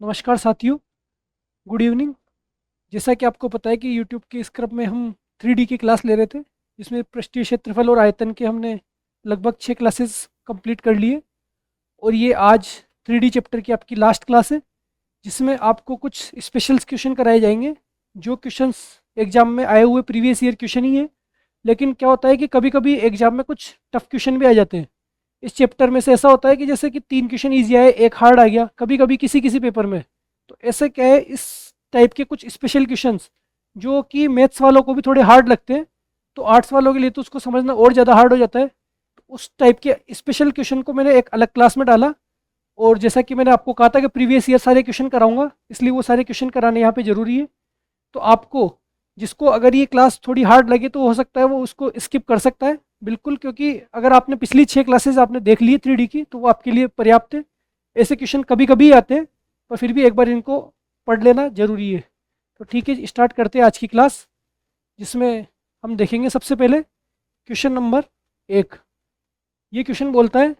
नमस्कार साथियों। Good evening. जैसा कि आपको पता है कि यूट्यूब के स्क्रब में हम 3D की क्लास ले रहे थे, जिसमें पृष्ठीय क्षेत्रफल और आयतन के हमने लगभग 6 क्लासेस कंप्लीट कर लिए। और ये आज 3D चैप्टर की आपकी लास्ट क्लास है, जिसमें आपको कुछ स्पेशल क्वेश्चन कराए जाएंगे। जो क्वेश्चंस एग्जाम में आए हुए प्रीवियस ईयर क्वेश्चन ही है, लेकिन क्या होता है कि कभी कभी एग्जाम में कुछ टफ क्वेश्चन भी आ जाते हैं। इस चैप्टर में से ऐसा होता है कि जैसे कि 3 क्वेश्चन ईजी आए, एक हार्ड आ गया कभी कभी किसी किसी पेपर में। तो ऐसे क्या है, इस टाइप के कुछ स्पेशल क्वेश्चंस जो कि मैथ्स वालों को भी थोड़े हार्ड लगते हैं, तो आर्ट्स वालों के लिए तो उसको समझना और ज़्यादा हार्ड हो जाता है। तो उस टाइप के स्पेशल क्वेश्चन को मैंने एक अलग क्लास में डाला। और जैसा कि मैंने आपको कहा था कि प्रीवियस ईयर सारे क्वेश्चन कराऊंगा, इसलिए वो सारे क्वेश्चन कराने यहाँ पे ज़रूरी है। तो आपको, जिसको अगर ये क्लास थोड़ी हार्ड लगे तो हो सकता है वो उसको स्किप कर सकता है बिल्कुल, क्योंकि अगर आपने पिछली 6 क्लासेस आपने देख ली 3D की तो वो आपके लिए पर्याप्त है। ऐसे क्वेश्चन कभी कभी आते हैं, पर फिर भी एक बार इनको पढ़ लेना ज़रूरी है। तो ठीक है, स्टार्ट करते हैं आज की क्लास, जिसमें हम देखेंगे सबसे पहले क्वेश्चन नंबर 1। ये क्वेश्चन बोलता है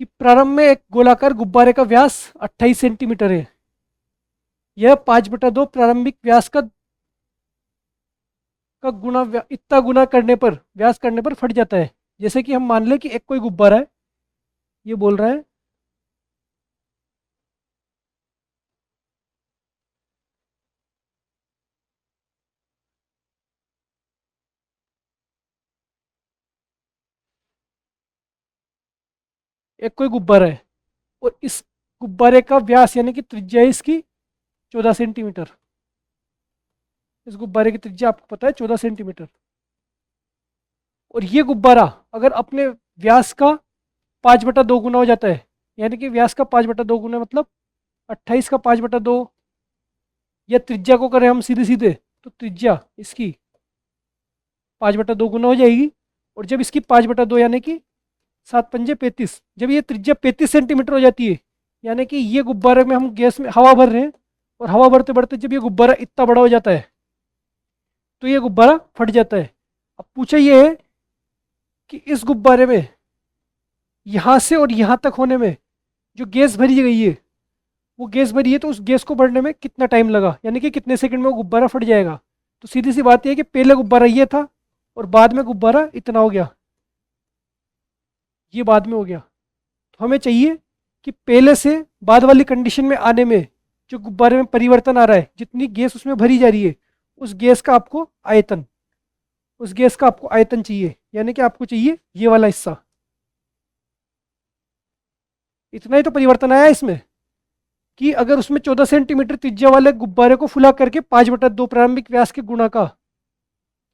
कि प्रारंभ में एक गोलाकार गुब्बारे का व्यास 28 सेंटीमीटर है। यह 5/2 प्रारंभिक व्यास का इतना गुना करने पर, व्यास करने पर फट जाता है। जैसे कि हम मान लें कि एक कोई गुब्बारा है, ये बोल रहा है एक कोई गुब्बारा है, और इस गुब्बारे का व्यास यानी कि त्रिज्या है इसकी 14 सेंटीमीटर। इस गुब्बारे की त्रिज्या आपको पता है 14 सेंटीमीटर। और ये गुब्बारा अगर अपने व्यास का 5/2 गुना हो जाता है, यानी कि व्यास का 5/2 गुना मतलब 28 का 5/2, या त्रिज्या को करें हम सीधे सीधे तो त्रिज्या इसकी 5/2 गुना हो जाएगी। और जब इसकी 5/2 यानी कि 7×5 = 35, जब ये त्रिज्या 35 सेंटीमीटर हो जाती है, यानी कि ये गुब्बारे में हम गैस में हवा भर रहे हैं, और हवा भरते भरते जब ये गुब्बारा इतना बड़ा हो जाता है तो ये गुब्बारा फट जाता है। अब पूछा ये है कि इस गुब्बारे में यहाँ से और यहाँ तक होने में जो गैस भरी गई है, वो गैस भरी है तो उस गैस को बढ़ने में कितना टाइम लगा, यानी कि कितने सेकंड में वो गुब्बारा फट जाएगा। तो सीधी सी बात यह है कि पहले गुब्बारा ये था और बाद में गुब्बारा इतना हो गया, ये बाद में हो गया। तो हमें चाहिए कि पहले से बाद वाली कंडीशन में आने में जो गुब्बारे में परिवर्तन आ रहा है, जितनी गैस उसमें भरी जा रही है, उस गैस का आपको आयतन, उस गैस का आपको आयतन चाहिए, यानी कि आपको चाहिए ये वाला हिस्सा। इतना ही तो परिवर्तन आया इसमें कि अगर उसमें 14 सेंटीमीटर त्रिज्या वाले गुब्बारे को फुला करके 5/2 प्रारंभिक व्यास के गुणा का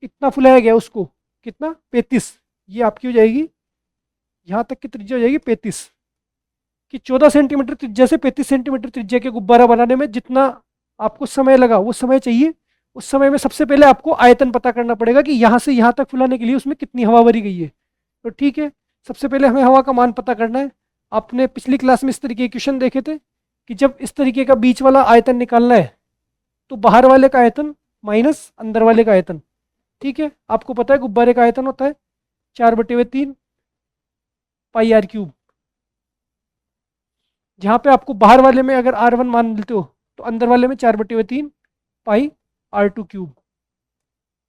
इतना फुलाया गया उसको, कितना 35, ये आपकी हो जाएगी, यहाँ तक की त्रिज्या हो जाएगी 35। कि 14 सेंटीमीटर त्रिज्या से 35 सेंटीमीटर त्रिज्या के गुब्बारा बनाने में जितना आपको समय लगा वो समय चाहिए। उस समय में सबसे पहले आपको आयतन पता करना पड़ेगा कि यहाँ से यहाँ तक फुलाने के लिए उसमें कितनी हवा भरी गई है। तो ठीक है, सबसे पहले हमें हवा का मान पता करना है। आपने पिछली क्लास में इस तरीके के क्वेश्चन देखे थे कि जब इस तरीके का बीच वाला आयतन निकालना है तो बाहर वाले का आयतन माइनस अंदर वाले का आयतन। ठीक है, आपको पता है गुब्बारे का आयतन होता है 4/3 पाई आर क्यूब। जहाँ पे आपको बाहर वाले में अगर R1 मान लेते हो तो अंदर वाले में 4/3 पाई R2 क्यूब।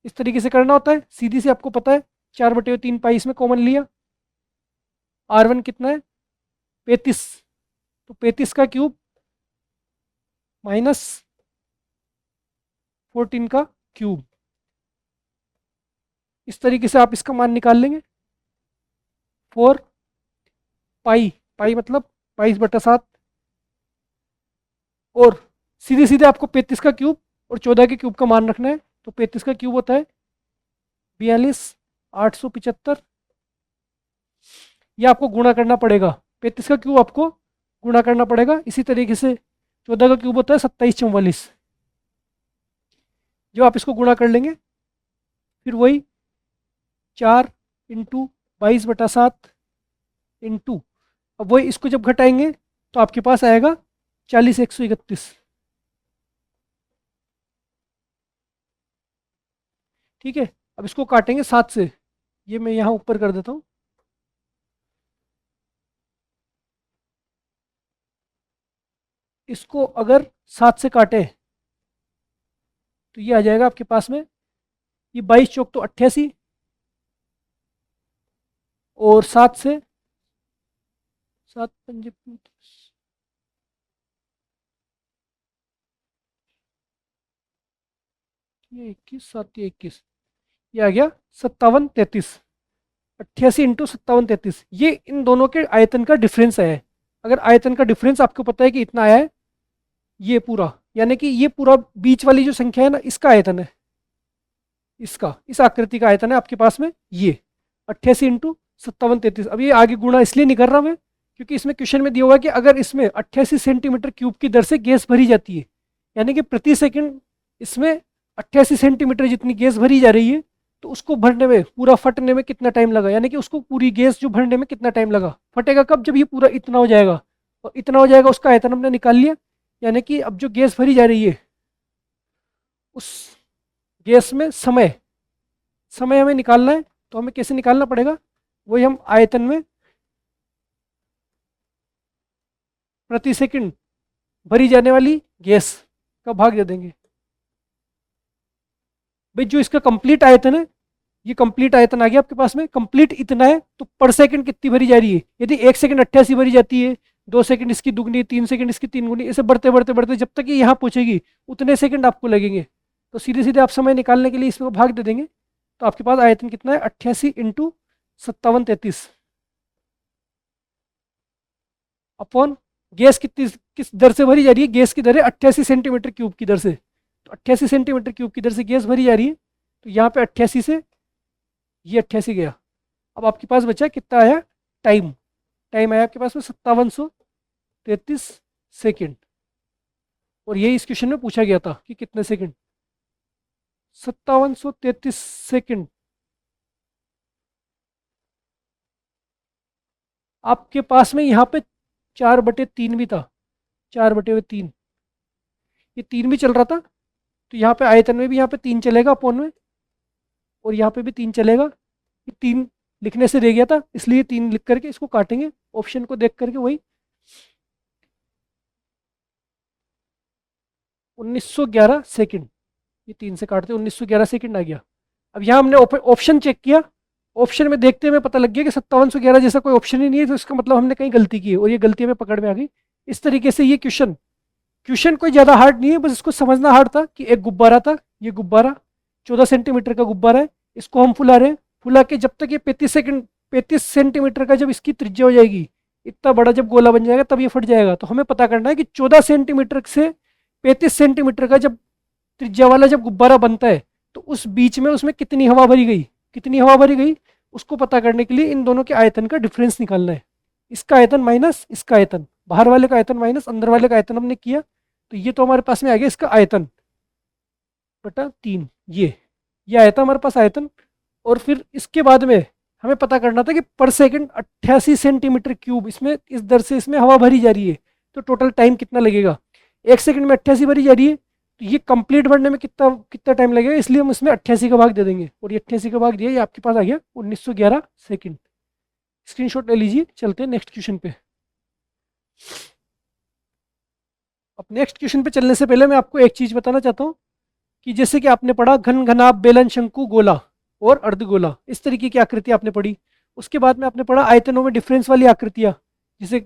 इस तरीके से करना होता है, सीधी से आपको पता है 4/3 पाई इसमें कॉमन लिया, R1 कितना है 35, तो 35 का क्यूब माइनस 14 का क्यूब। इस तरीके से आप इसका मान निकाल लेंगे। 4 पाई, पाई मतलब 22/7, और सीधे सीधे आपको 35 का क्यूब और 14 के क्यूब का मान रखना है। तो 35 का क्यूब होता है 42,875, ये आपको गुणा करना पड़ेगा। 35 का क्यूब आपको गुणा करना पड़ेगा। इसी तरीके से 14 का क्यूब होता है 2744। जो आप इसको गुणा कर लेंगे, फिर वही 4 × 22/7 इंटू, अब वही इसको जब घटाएंगे तो आपके पास आएगा 40,131। ठीक है, अब इसको काटेंगे 7 से, ये मैं यहाँ ऊपर कर देता हूँ। इसको अगर 7 से काटे तो ये आ जाएगा आपके पास में, ये 22 चौक तो 88, और 7 से 7 पंजे 35, ये 21, 7 ये 21, ये आ गया 57 33। 88 × 57 33, ये इन दोनों के आयतन का डिफरेंस है। अगर आयतन का डिफरेंस आपको पता है कि इतना आया है, ये पूरा, यानी कि ये पूरा बीच वाली जो संख्या है ना, इसका आयतन है, इसका, इस आकृति का आयतन है आपके पास में ये 88 × 57 33। अब ये आगे गुणा इसलिए नहीं कर रहा मैं, क्योंकि इसमें क्वेश्चन में दिया हुआ है कि अगर इसमें 88 सेंटीमीटर क्यूब की दर से गैस भरी जाती है, यानी कि प्रति सेकंड इसमें 88 सेंटीमीटर जितनी गैस भरी जा रही है, तो उसको भरने में, पूरा फटने में कितना टाइम लगा, यानी कि उसको पूरी गैस जो भरने में कितना टाइम लगा। फटेगा कब, जब ये पूरा इतना हो जाएगा, और इतना हो जाएगा उसका आयतन हमने निकाल लिया। यानी कि अब जो गैस भरी जा रही है, उस गैस में समय, समय हमें निकालना है, तो हमें कैसे निकालना पड़ेगा, वही हम आयतन में प्रति सेकंड भरी जाने वाली गैस का भाग दे देंगे। भाई जो इसका कंप्लीट आयतन है, ये कंप्लीट आयतन आ गया आपके पास में, कंप्लीट इतना है, तो पर सेकंड कितनी भरी जा रही है। यदि 1 सेकंड 88 भरी जाती है, 2 सेकंड इसकी दुगनी, 3 सेकंड इसकी 3 गुनी, ऐसे बढ़ते बढ़ते बढ़ते जब तक ये यहाँ पहुंचेगी उतने सेकंड आपको लगेंगे। तो सीधे सीधे आप समय निकालने के लिए इसमें भाग दे देंगे, तो आपके पास आयतन कितना है, 88 × 57 33 अपॉन गैस कितनी, किस दर से भरी जा रही है, गैस की दर है 88 सेंटीमीटर क्यूब की दर से, तो 88 सेंटीमीटर क्यूब की दर से गैस भरी जा रही है, तो यहाँ पे 88 से ये 88 गया। अब आपके पास बचा कितना आया, टाइम, टाइम आया आपके पास में 5733 सेकेंड, और यही इस क्वेश्चन में पूछा गया था कि कितने सेकंड, 5733 सेकंड। आपके पास में यहाँ पे 4/3 भी था, 4/3, ये 3 भी चल रहा था, तो यहाँ पे आयतन में भी यहाँ पे 3 चलेगा अपॉन में, और यहाँ पे भी 3 चलेगा। ये 3 लिखने से रह गया था, इसलिए 3 लिख करके इसको काटेंगे, ऑप्शन को देख करके वही 1911 सेकंड, ये 3 से काटते 1911 सेकंड आ गया। अब यहाँ हमने ऑप्शन चेक किया, ऑप्शन में देखते हुए पता लग गया कि 5711 जैसा कोई ऑप्शन ही नहीं है, तो इसका मतलब हमने कहीं गलती की है, और ये गलती हमें पकड़ में आ गई। इस तरीके से ये क्वेश्चन, क्वेश्चन कोई ज़्यादा हार्ड नहीं है, बस इसको समझना हार्ड था कि एक गुब्बारा था, ये गुब्बारा 14 सेंटीमीटर का गुब्बारा है, इसको हम फुला रहे हैं, फुला के जब तक ये 35 सेंटीमीटर का जब इसकी त्रिज्या हो जाएगी, इतना बड़ा जब गोला बन जाएगा तब ये फट जाएगा। तो हमें पता करना है कि 14 सेंटीमीटर से 35 सेंटीमीटर का जब त्रिज्या वाला जब गुब्बारा बनता है, तो उस बीच में उसमें कितनी हवा भरी गई, कितनी हवा भरी गई, उसको पता करने के लिए इन दोनों के आयतन का डिफरेंस निकालना है। इसका आयतन माइनस इसका आयतन, बाहर वाले का आयतन माइनस अंदर वाले का आयतन हमने किया, तो ये तो हमारे पास में आ गया इसका आयतन बटा 3, ये आया था हमारे पास आयतन। और फिर इसके बाद में हमें पता करना था कि पर सेकंड 88 सेंटीमीटर क्यूब इसमें, इस दर से इसमें हवा भरी जा रही है, तो टोटल टाइम कितना लगेगा। 1 सेकंड में 88 भरी जा रही है, तो ये कंप्लीट भरने में कितना कितना टाइम लगेगा, इसलिए हम इसमें 88 का भाग दे देंगे, और ये 88 का भाग दिया, ये आपके पास आ गया 1911 सेकंड। स्क्रीनशॉट ले लीजिए, चलते हैं नेक्स्ट क्वेश्चन पे। अब नेक्स्ट क्वेश्चन पे चलने से पहले मैं आपको एक चीज़ बताना चाहता हूँ कि जैसे कि आपने पढ़ा घन घनाभ बेलन शंकु गोला और अर्धगोला, इस तरीके की आकृति आपने पढ़ी। उसके बाद में आपने पढ़ा आयतनों में डिफरेंस वाली आकृतियाँ, जैसे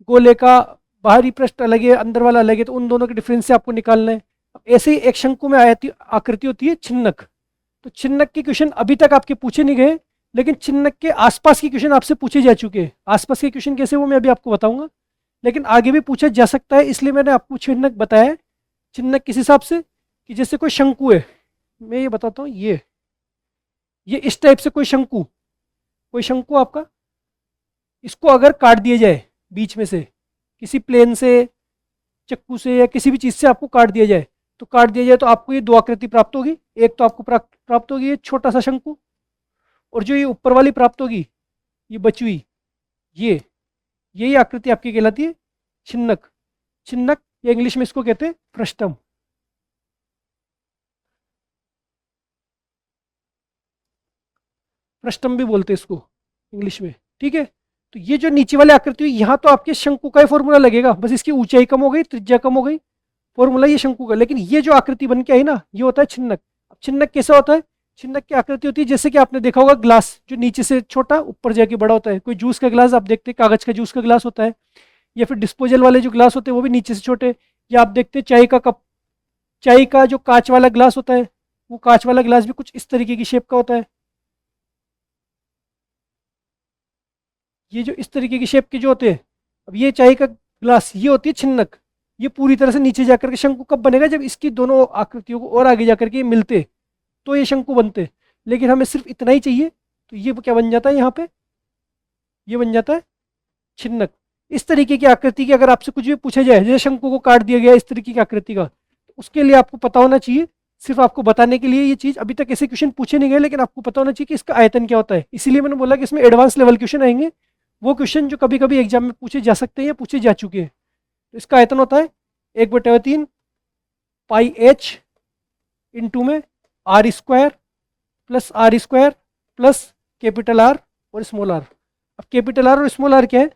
गोले का बाहरी पृष्ठ अलग है अंदर वाला अलग है, तो उन दोनों के डिफरेंस से आपको निकालना है। ऐसे ही एक शंकु में आकृति होती है छिन्नक, तो छिन्नक के क्वेश्चन अभी तक आपके पूछे नहीं गए, लेकिन छिन्नक के आसपास के क्वेश्चन आपसे पूछे जा चुके हैं। आसपास के क्वेश्चन कैसे, वो मैं अभी आपको बताऊंगा, लेकिन आगे भी पूछा जा सकता है, इसलिए मैंने आपको छिन्नक बताया है। छिन्नक किस हिसाब से, कि जैसे कोई शंकु है, मैं ये बताता हूँ, ये इस टाइप से कोई शंकु, कोई शंकु आपका, इसको अगर काट दिया जाए बीच में से, किसी प्लेन से, चक्कू से, या किसी भी चीज़ से आपको काट दिया जाए, तो काट दिया जाए तो आपको ये दो आकृति प्राप्त होगी। एक तो आपको प्राप्त होगी ये छोटा सा शंकु, और जो ये ऊपर वाली प्राप्त होगी, ये बची हुई, ये यही आकृति आपकी कहलाती है छिन्नक। छिन्नक या इंग्लिश में इसको कहते हैं फ्रस्टम। फ्रस्टम भी बोलते हैं इसको इंग्लिश में, ठीक है। तो ये जो नीचे वाली आकृति हुई, यहाँ तो आपके शंकु का ही फॉर्मूला लगेगा, बस इसकी ऊंचाई कम हो गई, त्रिज्या कम हो गई, फॉर्मूला ये शंकु का। लेकिन ये जो आकृति बन के आई ना, ये होता है छिन्नक। अब छिन्नक कैसा होता है? छिन्नक की आकृति होती है जैसे कि आपने देखा होगा ग्लास, जो नीचे से छोटा ऊपर जाके बड़ा होता है। कोई जूस का ग्लास आप देखते हैं, कागज का जूस का ग्लास होता है, या फिर डिस्पोजल वाले जो ग्लास होते हैं वो भी नीचे से छोटे, या आप देखते हैं चाय का कप, चाय का जो कांच वाला ग्लास होता है, वो कांच वाला ग्लास भी कुछ इस तरीके की शेप का होता है। ये जो इस तरीके की शेप के जो होते हैं, अब ये चाय का ग्लास, ये होती है छिन्नक। ये पूरी तरह से नीचे जाकर के शंकु कब बनेगा? जब इसकी दोनों आकृतियों को और आगे जाकर के मिलते, तो ये शंकु बनते। लेकिन हमें सिर्फ इतना ही चाहिए, तो ये क्या बन जाता है यहाँ पे? ये बन जाता है छिन्नक। इस तरीके की आकृति की अगर आपसे कुछ भी पूछा जाए, जैसे शंकु को काट दिया गया इस तरीके की आकृति का, तो उसके लिए आपको पता होना चाहिए, सिर्फ आपको बताने के लिए ये चीज़। अभी तक ऐसे क्वेश्चन पूछे नहीं गए, लेकिन आपको पता होना चाहिए कि इसका आयतन क्या होता है। इसीलिए मैंने बोला कि इसमें एडवांस लेवल क्वेश्चन आएंगे, वो क्वेश्चन जो कभी कभी एग्जाम में पूछे जा सकते हैं या पूछे जा चुके हैं। तो इसका आयतन होता है 1/3 पाई एच इंटू में R square plus capital R और स्मॉल आर। अब कैपिटल आर और स्मॉल आर क्या है,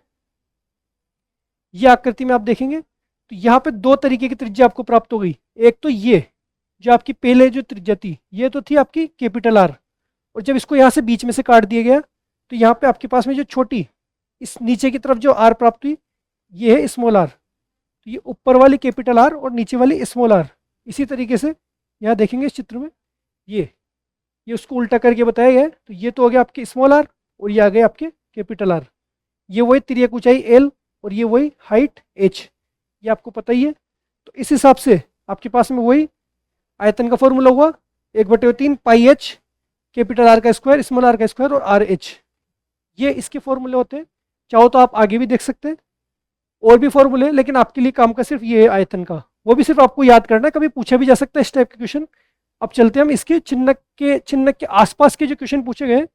ये आकृति में आप देखेंगे तो यहाँ पे दो तरीके की त्रिज्या आपको प्राप्त हो गई। एक तो ये जो आपकी पहले जो त्रिज्या थी, ये तो थी आपकी कैपिटल आर, और जब इसको यहाँ से बीच में से काट दिया गया, तो यहाँ पे आपके पास में जो छोटी इस नीचे की तरफ जो आर प्राप्त हुई, ये है स्मॉल आर। तो ये ऊपर वाली कैपिटल आर और नीचे वाली स्मॉल आर। इसी तरीके से यहाँ देखेंगे इस चित्र में, ये उसको उल्टा करके बताया गया है। तो ये तो हो गया आपके स्मॉल आर, और ये आ गए आपके कैपिटल आर। ये वही तिर्यक ऊंचाई एल, और ये वही हाइट एच, ये आपको पता ही है। तो इस हिसाब से आपके पास में वही आयतन का फॉर्मूला हुआ 1/3 पाई एच कैपिटल आर का स्क्वायर स्मॉल आर का स्क्वायर और आर एच। ये इसके फॉर्मूले होते हैं। चाहो तो आप आगे भी देख सकते हैं, और भी फॉर्मूले, लेकिन आपके लिए काम का सिर्फ ये है आयतन का। वो भी सिर्फ आपको याद करना है, कभी पूछा भी जा सकता है इस टाइप के क्वेश्चन। अब चलते हैं हम इसके चिन्हक के आसपास के जो क्वेश्चन पूछे गए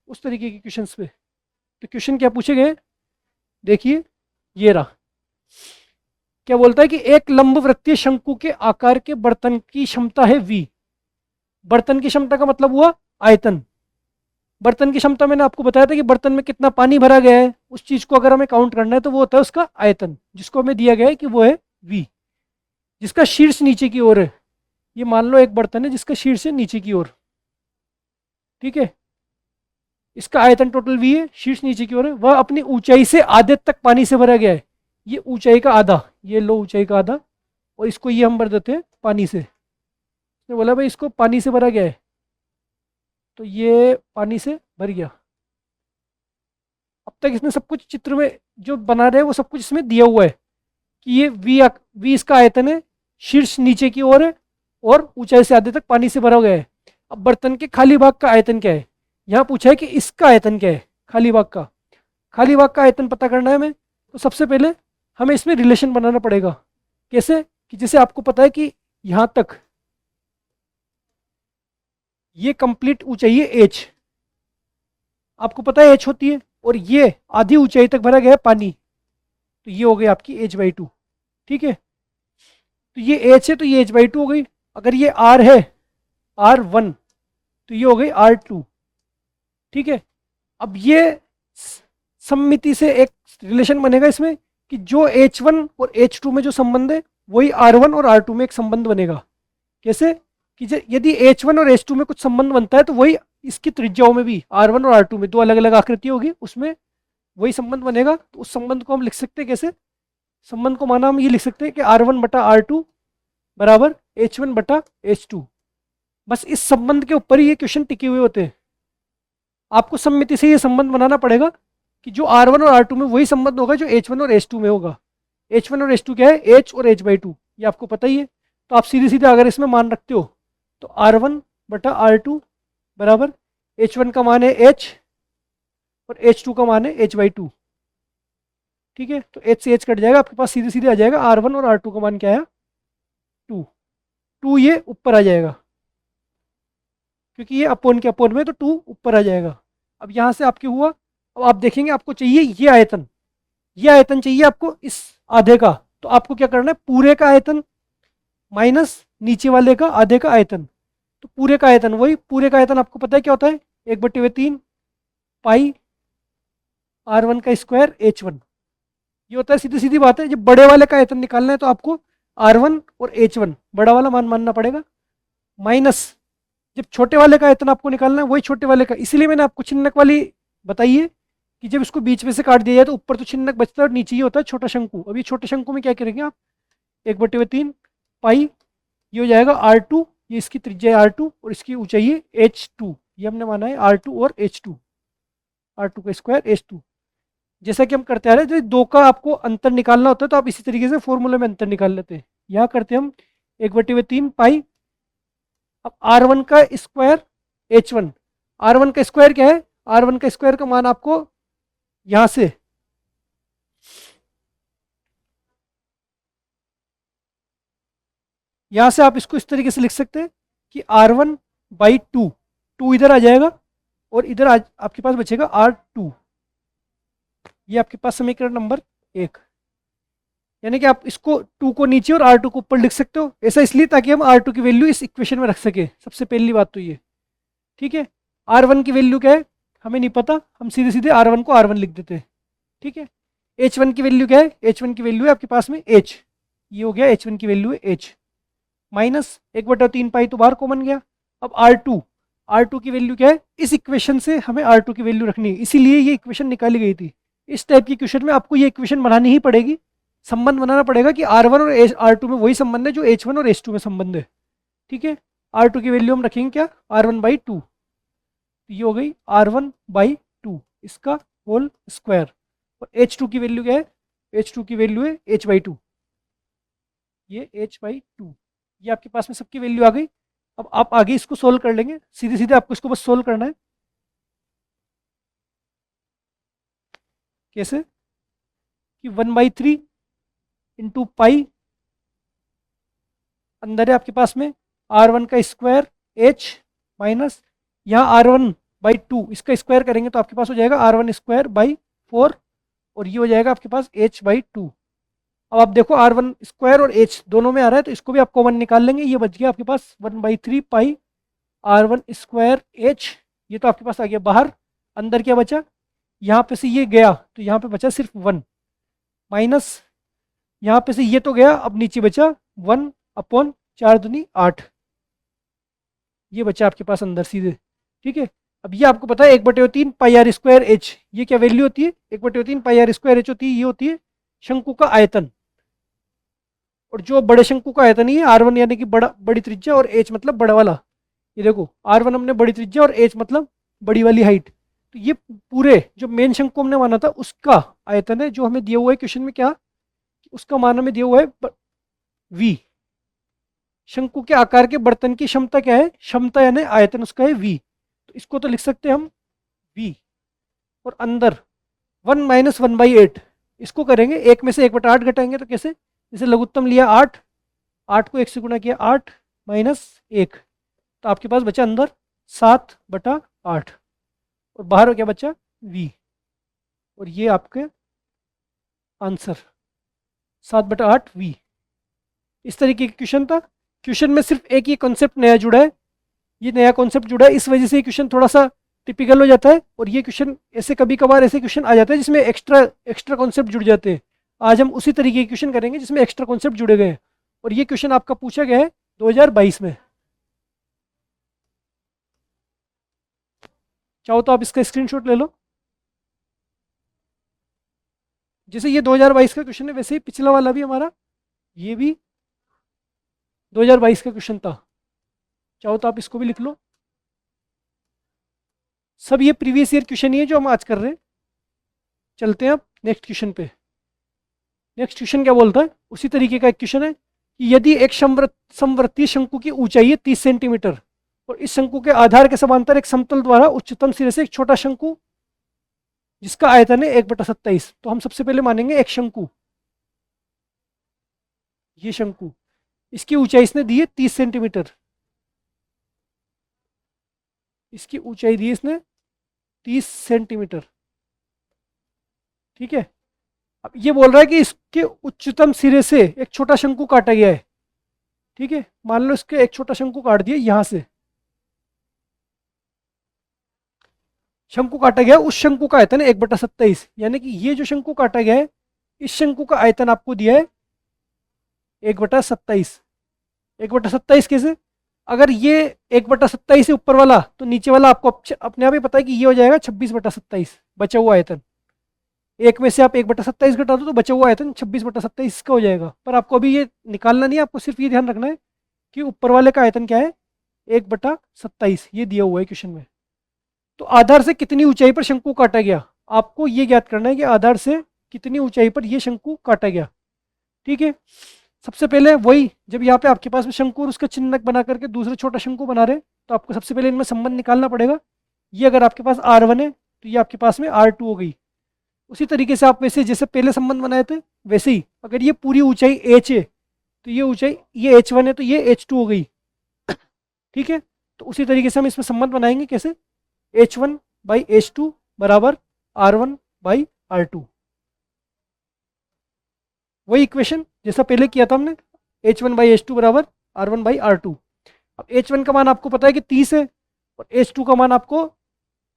उस तरीके के क्वेश्चन पे। तो क्वेश्चन क्या पूछे गए, देखिए ये रहा। क्या बोलता है कि एक लंबवृत्तीय शंकु के आकार के बर्तन की क्षमता है v। बर्तन की क्षमता का मतलब हुआ आयतन। बर्तन की क्षमता मैंने आपको बताया था कि बर्तन में कितना पानी भरा गया है, उस चीज को अगर हमें काउंट करना है तो वो होता है उसका आयतन, जिसको हमें दिया गया है कि वो है v, जिसका शीर्ष नीचे की ओर है। ये मान लो एक बर्तन है जिसका शीर्ष है नीचे की ओर, ठीक है। इसका आयतन टोटल v है, शीर्ष नीचे की ओर है। वह अपनी ऊंचाई से आधे तक पानी से भरा गया है। ये ऊंचाई का आधा, ये लो ऊंचाई का आधा, और इसको ये हम भर देते हैं पानी से। इसने बोला भाई इसको पानी से भरा गया है, तो ये पानी से भर गया। अब तक इसने सब कुछ चित्र में जो बना रहे हैं वो सब कुछ इसमें दिया हुआ है कि ये वी इसका आयतन है, शीर्ष नीचे की ओर है, और ऊंचाई से आधे तक पानी से भरा गया है। अब बर्तन के खाली भाग का आयतन क्या है, यहाँ पूछा है कि इसका आयतन क्या है, खाली भाग का। खाली भाग का आयतन पता करना है हमें, तो सबसे पहले हमें इसमें रिलेशन बनाना पड़ेगा। कैसे? कि जैसे आपको पता है कि यहाँ तक ये कंप्लीट ऊंचाई है h, आपको पता है h होती है, और ये आधी ऊंचाई तक भरा गया है पानी, तो ये हो गई आपकी h/2, ठीक है। तो ये h है तो ये h/2 हो गई। अगर ये r है r1, तो ये हो गई r2, ठीक है। अब ये सममिति से एक रिलेशन बनेगा इसमें कि जो h1 और h2 में जो संबंध है वही r1 और r2 में एक संबंध बनेगा। कैसे? कि यदि h1 और h2 में कुछ संबंध बनता है तो वही इसकी त्रिज्याओं में भी r1 और r2 में दो अलग अलग आकृति होगी, उसमें वही संबंध बनेगा। तो उस संबंध को हम लिख सकते हैं कैसे? संबंध को माना हम ये लिख सकते हैं कि r1/r2 बराबर h1/h2। बस इस संबंध के ऊपर ही ये क्वेश्चन टिके हुए होते हैं। आपको सममिति से ये संबंध बनाना पड़ेगा कि जो r1 और r2 में वही संबंध होगा जो h1 और h2 में होगा। h1 और h2 क्या है? h और h/2, ये आपको पता ही है। तो आप सीधे सीधे अगर इसमें मान रखते हो तो r1/r2 बराबर h1 का मान है h और h2 का मान है h/2, ठीक है। तो h से h कट जाएगा, आपके पास सीधे सीधे आ जाएगा r1 और r2 का मान क्या है? 2। ये ऊपर आ जाएगा क्योंकि ये अपोन के अपोन में, तो 2 ऊपर आ जाएगा। अब यहाँ से आपके हुआ, अब आप देखेंगे आपको चाहिए ये आयतन चाहिए आपको इस आधे का। तो आपको क्या करना है? पूरे का आयतन माइनस नीचे वाले का आधे का आयतन। तो पूरे का आयतन, वही पूरे का आयतन आपको पता है क्या होता है? 1/3 पाई R1 का स्क्वायर H1। ये होता है, सीधी सीधी बात है, जब बड़े वाले का आयतन निकालना है तो आपको R1 और H1 बड़ा वाला मान मानना पड़ेगा, माइनस जब छोटे वाले का आयतन आपको निकालना है वही छोटे वाले का। इसीलिए मैंने आपको चिन्हक वाली बताई है कि जब इसको बीच में से काट दिया जाए तो ऊपर तो चिन्हक बचता है और नीचे ही होता है छोटा शंकु। अब ये छोटे शंकु में क्या करेंगे आप, 1/3 पाई, ये हो जाएगा R2, ये इसकी त्रिज्या है R2 और इसकी ऊंचाई है H2। ये हमने माना है R2 और H2, R2 का स्क्वायर H2। जैसा कि हम करते आ रहे हैं, जो दो का आपको अंतर निकालना होता है तो आप इसी तरीके से फॉर्मूले में अंतर निकाल लेते हैं। यहाँ करते हैं हम 1/3 पाई। अब R1 का स्क्वायर H1, R1 का स्क्वायर क्या है, R1 का स्क्वायर का मान आपको यहाँ से आप इसको इस तरीके से लिख सकते हैं कि R1/2, 2 इधर आ जाएगा और इधर आपके पास बचेगा R2। ये आपके पास समीकरण नंबर 1। यानी कि आप इसको 2 को नीचे और R2 को ऊपर लिख सकते हो। ऐसा इसलिए ताकि हम R2 की वैल्यू इस इक्वेशन में रख सके। सबसे पहली बात तो ये, ठीक है। R1 की वैल्यू क्या है हमें नहीं पता, हम सीधे सीधे R1 को R1 लिख देते हैं, ठीक है। H1 की वैल्यू क्या है, H1 की वैल्यू है आपके पास में H, ये हो गया H1 की वैल्यू है H, माइनस 1/3 पाई तो बाहर कॉमन गया। अब R2 की वैल्यू क्या है, इस इक्वेशन से हमें R2 की वैल्यू रखनी है, इसीलिए ये इक्वेशन निकाली गई थी। इस टाइप की क्वेश्चन में आपको ये इक्वेशन बनानी ही पड़ेगी, संबंध बनाना पड़ेगा कि R1 और R2 में वही संबंध है जो H1 और H2 में संबंध है, ठीक है। R2 की वैल्यू हम रखेंगे क्या, R1/2, ये हो गई R1/2 इसका होल स्क्वायर। और H2 की वैल्यू क्या है, H2 की वैल्यू है H/2, ये H/2। ये आपके पास में सबकी वैल्यू आ गई। अब आप आगे इसको सोल्व कर लेंगे, सीधे सीधे आपको इसको बस सोल्व करना है। कैसे कि 1/3 इंटू पाई, अंदर है आपके पास में R1 का स्क्वायर H, माइनस यहाँ R1/2 इसका स्क्वायर करेंगे तो आपके पास हो जाएगा R1² 4 और ये हो जाएगा आपके पास H/2। अब आप देखो R1² और H दोनों में आ रहा है तो इसको भी आप कॉमन निकाल लेंगे, ये बच गया आपके पास 1/3 पाई R1² H, ये तो आपके पास आ गया बाहर। अंदर क्या बचा, यहाँ पे से ये गया तो यहाँ पे बचा सिर्फ 1, माइनस यहाँ पे से ये तो गया, अब नीचे बचा 1/4 दूनी 8, ये बचा आपके पास अंदर सीधे, ठीक है। अब ये आपको पता है 1/3 पाई R² H, ये क्या वैल्यू होती है, 1/3 पाई R² H होती है, ये होती है शंकु का आयतन। और जो बड़े शंकु का आयतन ही है R1 यानी कि बड़ी त्रिज्या और H मतलब बड़ा वाला, ये देखो R1 हमने बड़ी त्रिज्या और H मतलब बड़ी वाली हाइट, तो ये पूरे जो मेन शंकु हमने माना था उसका आयतन है, जो हमें दिया हुआ है क्वेश्चन में क्या, उसका मान हमें दिया हुआ है V। शंकु के आकार के बर्तन की क्षमता क्या है, क्षमता यानी आयतन उसका है V, तो इसको तो लिख सकते हैं हम V। और अंदर 1 - 1/8, इसको करेंगे 1 में से 1/8 घटाएंगे तो कैसे, जैसे लघुत्तम लिया 8, 8 को 1 से गुणा किया 8 माइनस 1, तो आपके पास बचा अंदर 7/8 और बाहर क्या बचा V। और ये आपके आंसर 7/8 V। इस तरीके का क्वेश्चन था। क्वेश्चन में सिर्फ एक ही कॉन्सेप्ट नया जुड़ा है, ये नया कॉन्सेप्ट जुड़ा है, इस वजह से क्वेश्चन थोड़ा सा टिपिकल हो जाता है। और ये क्वेश्चन ऐसे कभी कभार ऐसे क्वेश्चन आ जाते हैं जिसमें एक्स्ट्रा कॉन्सेप्ट जुड़ जाते हैं। आज हम उसी तरीके के क्वेश्चन करेंगे जिसमें एक्स्ट्रा कॉन्सेप्ट जुड़े गए हैं। और ये क्वेश्चन आपका पूछा गया है 2022 में। चाहो तो आप इसका स्क्रीनशॉट ले लो। जैसे ये 2022 का क्वेश्चन है वैसे ही पिछला वाला भी हमारा ये भी 2022 का क्वेश्चन था, चाहो तो आप इसको भी लिख लो। सब ये प्रीवियस ईयर क्वेश्चन ही है जो हम आज कर रहे हैं। चलते हैं अब नेक्स्ट क्वेश्चन पे। नेक्स्ट क्वेश्चन क्या बोलता है, उसी तरीके का एक क्वेश्चन है कि यदि एक समवर्ती शंकु की ऊंचाई है 30 सेंटीमीटर और इस शंकु के आधार के समांतर एक समतल द्वारा उच्चतम सिरे से एक छोटा शंकु जिसका आयतन है 1/27, तो हम सबसे पहले मानेंगे एक शंकु, ये शंकु, इसकी ऊंचाई इसने दी है 30 सेंटीमीटर, इसकी ऊंचाई दी है इसने 30 सेंटीमीटर, ठीक है। अब ये बोल रहा है कि इसके उच्चतम सिरे से एक छोटा शंकु काटा गया है, ठीक है। मान लो इसके एक छोटा शंकु काट दिया यहां से, शंकु काटा गया, उस शंकु का आयतन है 1/27, यानी कि ये जो शंकु काटा गया है इस शंकु का आयतन आपको दिया है 1/27। 1/27 कैसे? अगर ये 1/27 है ऊपर वाला, तो नीचे वाला आपको अपने आप ही पता है कि ये हो जाएगा 26/27 बचा हुआ आयतन। एक में से आप 1/27 घटा दो तो बचा हुआ आयतन 26/27 का हो जाएगा। पर आपको अभी ये निकालना नहीं है, आपको सिर्फ ये ध्यान रखना है कि ऊपर वाले का आयतन क्या है, 1/27, ये दिया हुआ है क्वेश्चन में। तो आधार से कितनी ऊंचाई पर शंकु काटा गया, आपको ये ज्ञात करना है कि आधार से कितनी ऊंचाई पर ये शंकु काटा गया। ठीक है, सबसे पहले वही, जब यहाँ पे आपके पास में शंकु और उसका चिन्हक बना करके दूसरा छोटा शंकु बना रहे, तो आपको सबसे पहले इनमें संबंध निकालना पड़ेगा। ये अगर आपके पास R1 है तो ये आपके पास में R2 हो गई। उसी तरीके से आप वैसे जैसे पहले संबंध बनाए थे वैसे ही, अगर ये पूरी ऊंचाई h है तो ये ऊंचाई ये h1 है तो ये h2 हो गई। ठीक है, तो उसी तरीके से हम इसमें संबंध बनाएंगे कैसे, h1/h2 बराबर R1/R2। वही इक्वेशन जैसा पहले किया था हमने, h1/h2 बराबर R1/R2। अब h1 का मान आपको पता है कि 30 है, और h2 का मान आपको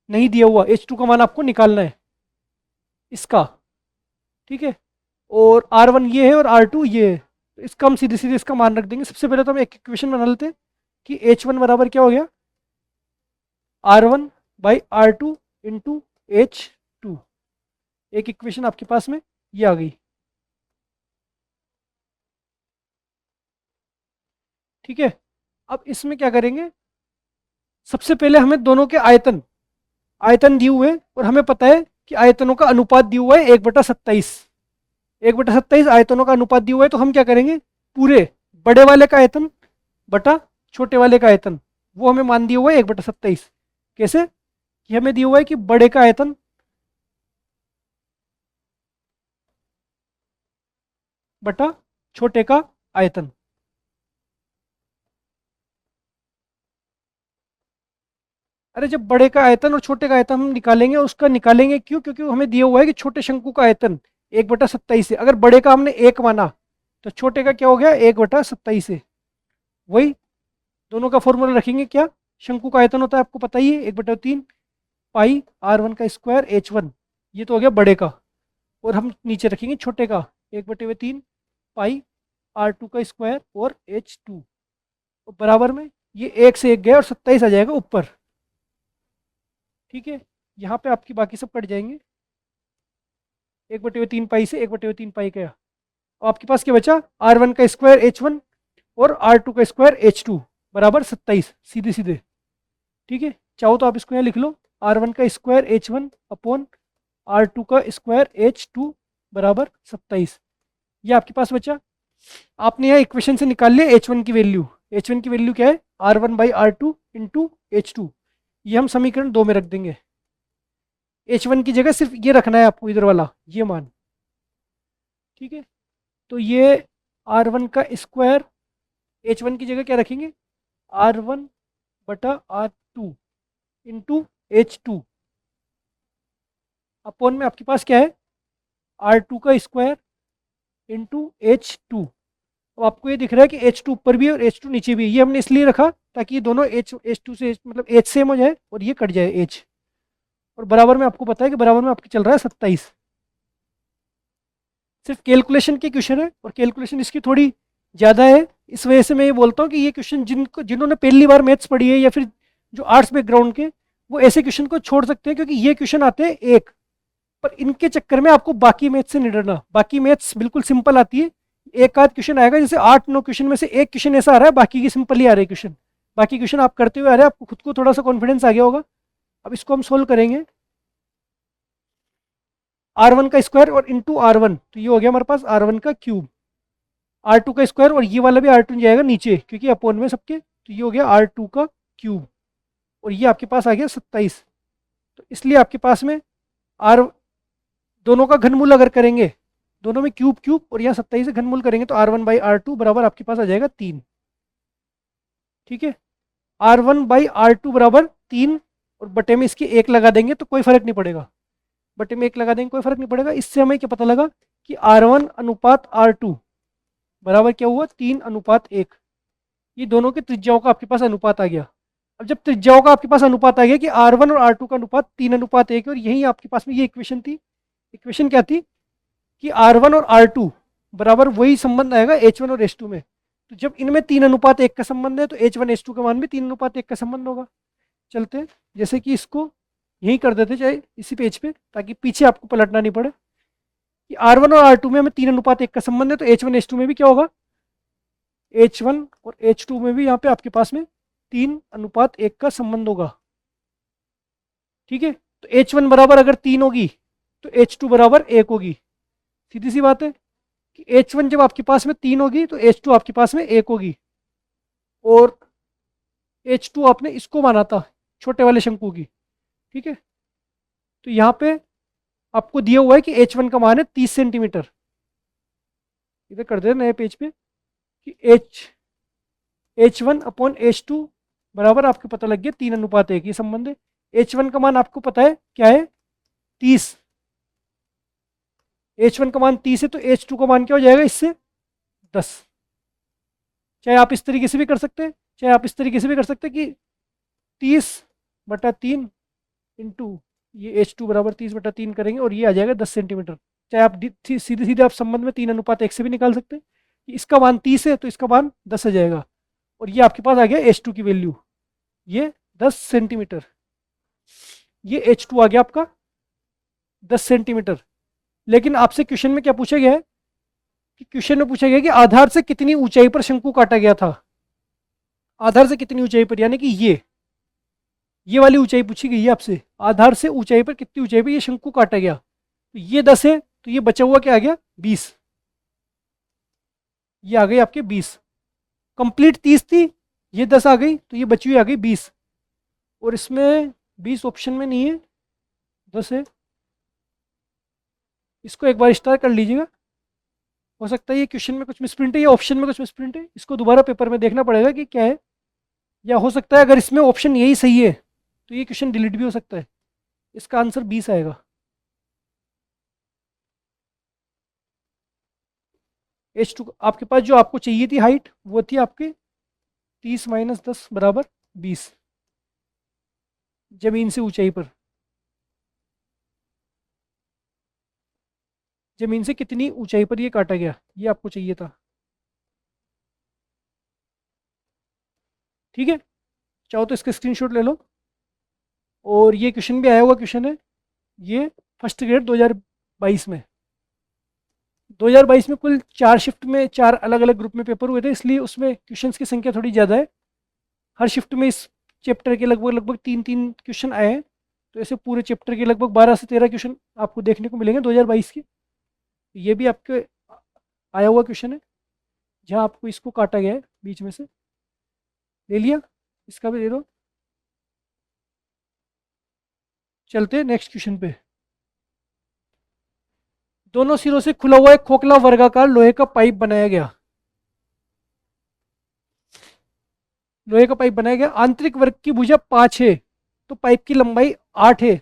नहीं दिया हुआ, h2 का मान आपको निकालना है इसका। ठीक है, और R1 ये है और R2 ये है, तो इसका हम सीधे सीधे इसका मान रख देंगे। सबसे पहले तो हम एक इक्वेशन बना लेते हैं कि h1 बराबर क्या हो गया, R1/R2 इंटू h2। एक इक्वेशन आपके पास में ये आ गई। ठीक है, अब इसमें क्या करेंगे, सबसे पहले हमें दोनों के आयतन आयतन दिए हुए, और हमें पता है कि आयतनों का अनुपात दिया हुआ है 1/27। 1/27 आयतनों का अनुपात दिया हुआ है, तो हम क्या करेंगे, पूरे बड़े वाले का आयतन बटा छोटे वाले का आयतन, वो हमें मान दिया हुआ है 1/27। कैसे कि हमें दिया हुआ है कि बड़े का आयतन बटा छोटे का आयतन। अरे जब बड़े का आयतन और छोटे का आयतन हम निकालेंगे, उसका निकालेंगे क्यों, क्योंकि हमें दिया हुआ है कि छोटे शंकु का आयतन 1/27 है। अगर बड़े का हमने 1 माना तो छोटे का क्या हो गया, 1/27 है। वही दोनों का फॉर्मूला रखेंगे, क्या शंकु का आयतन होता है आपको पता ही है, 1/3 पाई R1 का स्क्वायर h1, ये तो हो गया बड़े का। और हम नीचे रखेंगे छोटे का, 1/3 पाई R2 का स्क्वायर और h2, और बराबर में ये 1 से 1 गया और 27 आ जाएगा ऊपर। ठीक है, यहाँ पे आपकी बाकी सब कट जाएंगे, 1/3 पाई से 1/3 पाई गया। और आपके पास क्या बचा, R1 का स्क्वायर h1 और R2 का स्क्वायर h2 बराबर 27, सीधे सीधे। ठीक है, चाहो तो आप इसको यहाँ लिख लो, R1 का स्क्वायर h1 अपॉन R2 का स्क्वायर h2 बराबर 27। ये आपके पास बचा। आपने यहाँ इक्वेशन से निकाल लिया h1 की वैल्यू। h1 की वैल्यू क्या है, R1/R2 इंटू h2। ये हम समीकरण 2 में रख देंगे। h1 की जगह सिर्फ ये रखना है आपको, इधर वाला ये मान। ठीक है, तो ये R1 का स्क्वायर, h1 की जगह क्या रखेंगे, R1/R2 इंटू h2 अपॉन में आपके पास क्या है, R2 का स्क्वायर इंटू h2। अब आपको ये दिख रहा है कि h2 ऊपर भी है और h2 नीचे भी है, ये हमने इसलिए रखा ताकि ये दोनों h2 से मतलब h सेम हो जाए और ये कट जाए h। और बराबर में आपको पता है कि बराबर में आपके चल रहा है 27। सिर्फ कैलकुलेशन के क्वेश्चन है और कैलकुलेशन इसकी थोड़ी ज़्यादा है, इस वजह से मैं ये बोलता हूँ कि ये क्वेश्चन जिन्होंने पहली बार मैथ्स पढ़ी है या फिर जो आर्ट्स बैकग्राउंड के, वो ऐसे क्वेश्चन को छोड़ सकते हैं, क्योंकि ये क्वेश्चन आते हैं एक, पर इनके चक्कर में आपको बाकी मैथ्स से नहीं डरना। बाकी मैथ्स बिल्कुल सिंपल आती है, एक आध क्वेश्चन आएगा, जैसे 8-9 क्वेश्चन में से एक क्वेश्चन ऐसा आ रहा है, बाकी की सिंपल ही आ रहे क्वेश्चन। बाकी क्वेश्चन आप करते हुए आ रहे हैं, आपको खुद को थोड़ा सा कॉन्फिडेंस आ गया होगा। अब इसको हम सोल्व करेंगे, R1 का स्क्वायर और इंटू R1, तो ये हो गया हमारे पास R1 का क्यूब, R2 का स्क्वायर और ये वाला भी R2 जाएगा नीचे क्योंकि अपोन में सबके, तो ये हो गया R2 का क्यूब, और ये आपके पास आ गया 27। तो इसलिए आपके पास में R दोनों का घनमूल अगर करेंगे, दोनों में क्यूब क्यूब और यहाँ 27 से घनमूल करेंगे, तो R1/R2 बराबर आपके पास आ जाएगा 3। ठीक है, R1/R2 बराबर 3, और बटे में इसके 1 लगा देंगे तो कोई फर्क नहीं पड़ेगा, बटे में 1 लगा देंगे कोई फर्क नहीं पड़ेगा। इससे हमें क्या पता लगा कि R1 अनुपात R2 बराबर क्या हुआ, 3:1। ये दोनों की त्रिज्याओं का आपके पास अनुपात आ गया। अब जब त्रिज्याओं का आपके पास अनुपात आ गया कि R1 और R2 का अनुपात 3:1 है, और यही आपके पास में ये इक्वेशन थी। इक्वेशन क्या थी कि R1 और R2 बराबर वही संबंध आएगा H1 और H2 में। तो जब इनमें 3:1 का संबंध है तो H1 H2 का मान भी 3:1 का संबंध होगा। चलते हैं, जैसे कि इसको यही कर देते चाहे इसी पेज पे, ताकि पीछे आपको पलटना नहीं पड़े। कि R1 और R2 में हमें 3:1 का संबंध है, तो H1 H2 में भी क्या होगा, H1 और H2 में भी यहाँ पे आपके पास में 3:1 का संबंध होगा। ठीक है, तो H1 बराबर अगर 3 होगी तो H2 बराबर 1 होगी। सीधी सी बात है कि H1 जब आपके पास में 3 होगी तो H2 आपके पास में 1 होगी। और H2 आपने इसको माना था, छोटे वाले शंकु की। ठीक है, तो यहाँ पे आपको दिया हुआ है कि H1 का मान है 30 सेंटीमीटर। इधर कर दे नए पेज पे कि H1/H2 बराबर आपको पता लग गया 3:1, ये संबंध है। H1 का मान आपको पता है क्या है, 30। H1 का मान 30 है तो H2 का मान क्या हो जाएगा इससे, 10। चाहे आप इस तरीके से भी कर सकते हैं, चाहे आप इस तरीके से भी कर सकते हैं कि 30/3 इंटू ये H2 बराबर 30/3 करेंगे और ये आ जाएगा 10 सेंटीमीटर। चाहे आप सीधे सीधे आप संबंध में 3:1 से भी निकाल सकते हैं कि इसका मान 30 है तो इसका मान 10 आ जाएगा। और ये आपके पास आ गया H2 की वैल्यू, ये 10 सेंटीमीटर। ये H2 आ गया आपका 10 सेंटीमीटर। लेकिन आपसे क्वेश्चन में क्या पूछा गया है कि क्वेश्चन में पूछा गया कि आधार से कितनी ऊंचाई पर शंकु काटा गया था। आधार से कितनी ऊंचाई पर, यानी कि ये वाली ऊंचाई पूछी गई है आपसे। आधार से ऊंचाई पर कितनी ऊंचाई पर ये शंकु काटा गया, तो ये 10 है तो ये बचा हुआ क्या आ गया, 20। ये आ गई आपके 20। कंप्लीट 30 थी, ये 10 आ गई तो ये बची हुई आ गई 20। और इसमें 20 ऑप्शन में नहीं है, 10 है। इसको एक बार स्टार कर लीजिएगा। हो सकता है ये क्वेश्चन में कुछ मिसप्रिंट है या ऑप्शन में कुछ मिसप्रिंट है, इसको दोबारा पेपर में देखना पड़ेगा कि क्या है। या हो सकता है अगर इसमें ऑप्शन यही सही है तो ये क्वेश्चन डिलीट भी हो सकता है। इसका आंसर 20 आएगा। H2 आपके पास जो आपको चाहिए थी हाइट, वो थी आपके 30 - 10 बराबर 20, जमीन से ऊंचाई पर। जमीन से कितनी ऊंचाई पर ये काटा गया, ये आपको चाहिए था। ठीक है, चाहो तो इसका स्क्रीनशॉट ले लो। और ये क्वेश्चन भी आया हुआ क्वेश्चन है, ये फर्स्ट ग्रेड 2022 में। 2022 में कुल 4 शिफ्ट में 4 अलग अलग ग्रुप में पेपर हुए थे, इसलिए उसमें क्वेश्चंस की संख्या थोड़ी ज़्यादा है। हर शिफ्ट में इस चैप्टर के लगभग लगभग 3-3 क्वेश्चन आए हैं। तो ऐसे पूरे चैप्टर के लगभग 12 से 13 क्वेश्चन आपको देखने को मिलेंगे 2022 के। ये भी आपके आया हुआ क्वेश्चन है, जहाँ आपको इसको काटा गया है बीच में से। ले लिया, इसका भी ले लो। चलते हैं नेक्स्ट क्वेश्चन पे। दोनों सिरों से खुला हुआ एक खोखला वर्गाकार लोहे का पाइप बनाया गया। लोहे का पाइप बनाया गया, आंतरिक वर्ग की भुजा 5 है तो पाइप की लंबाई 8 है।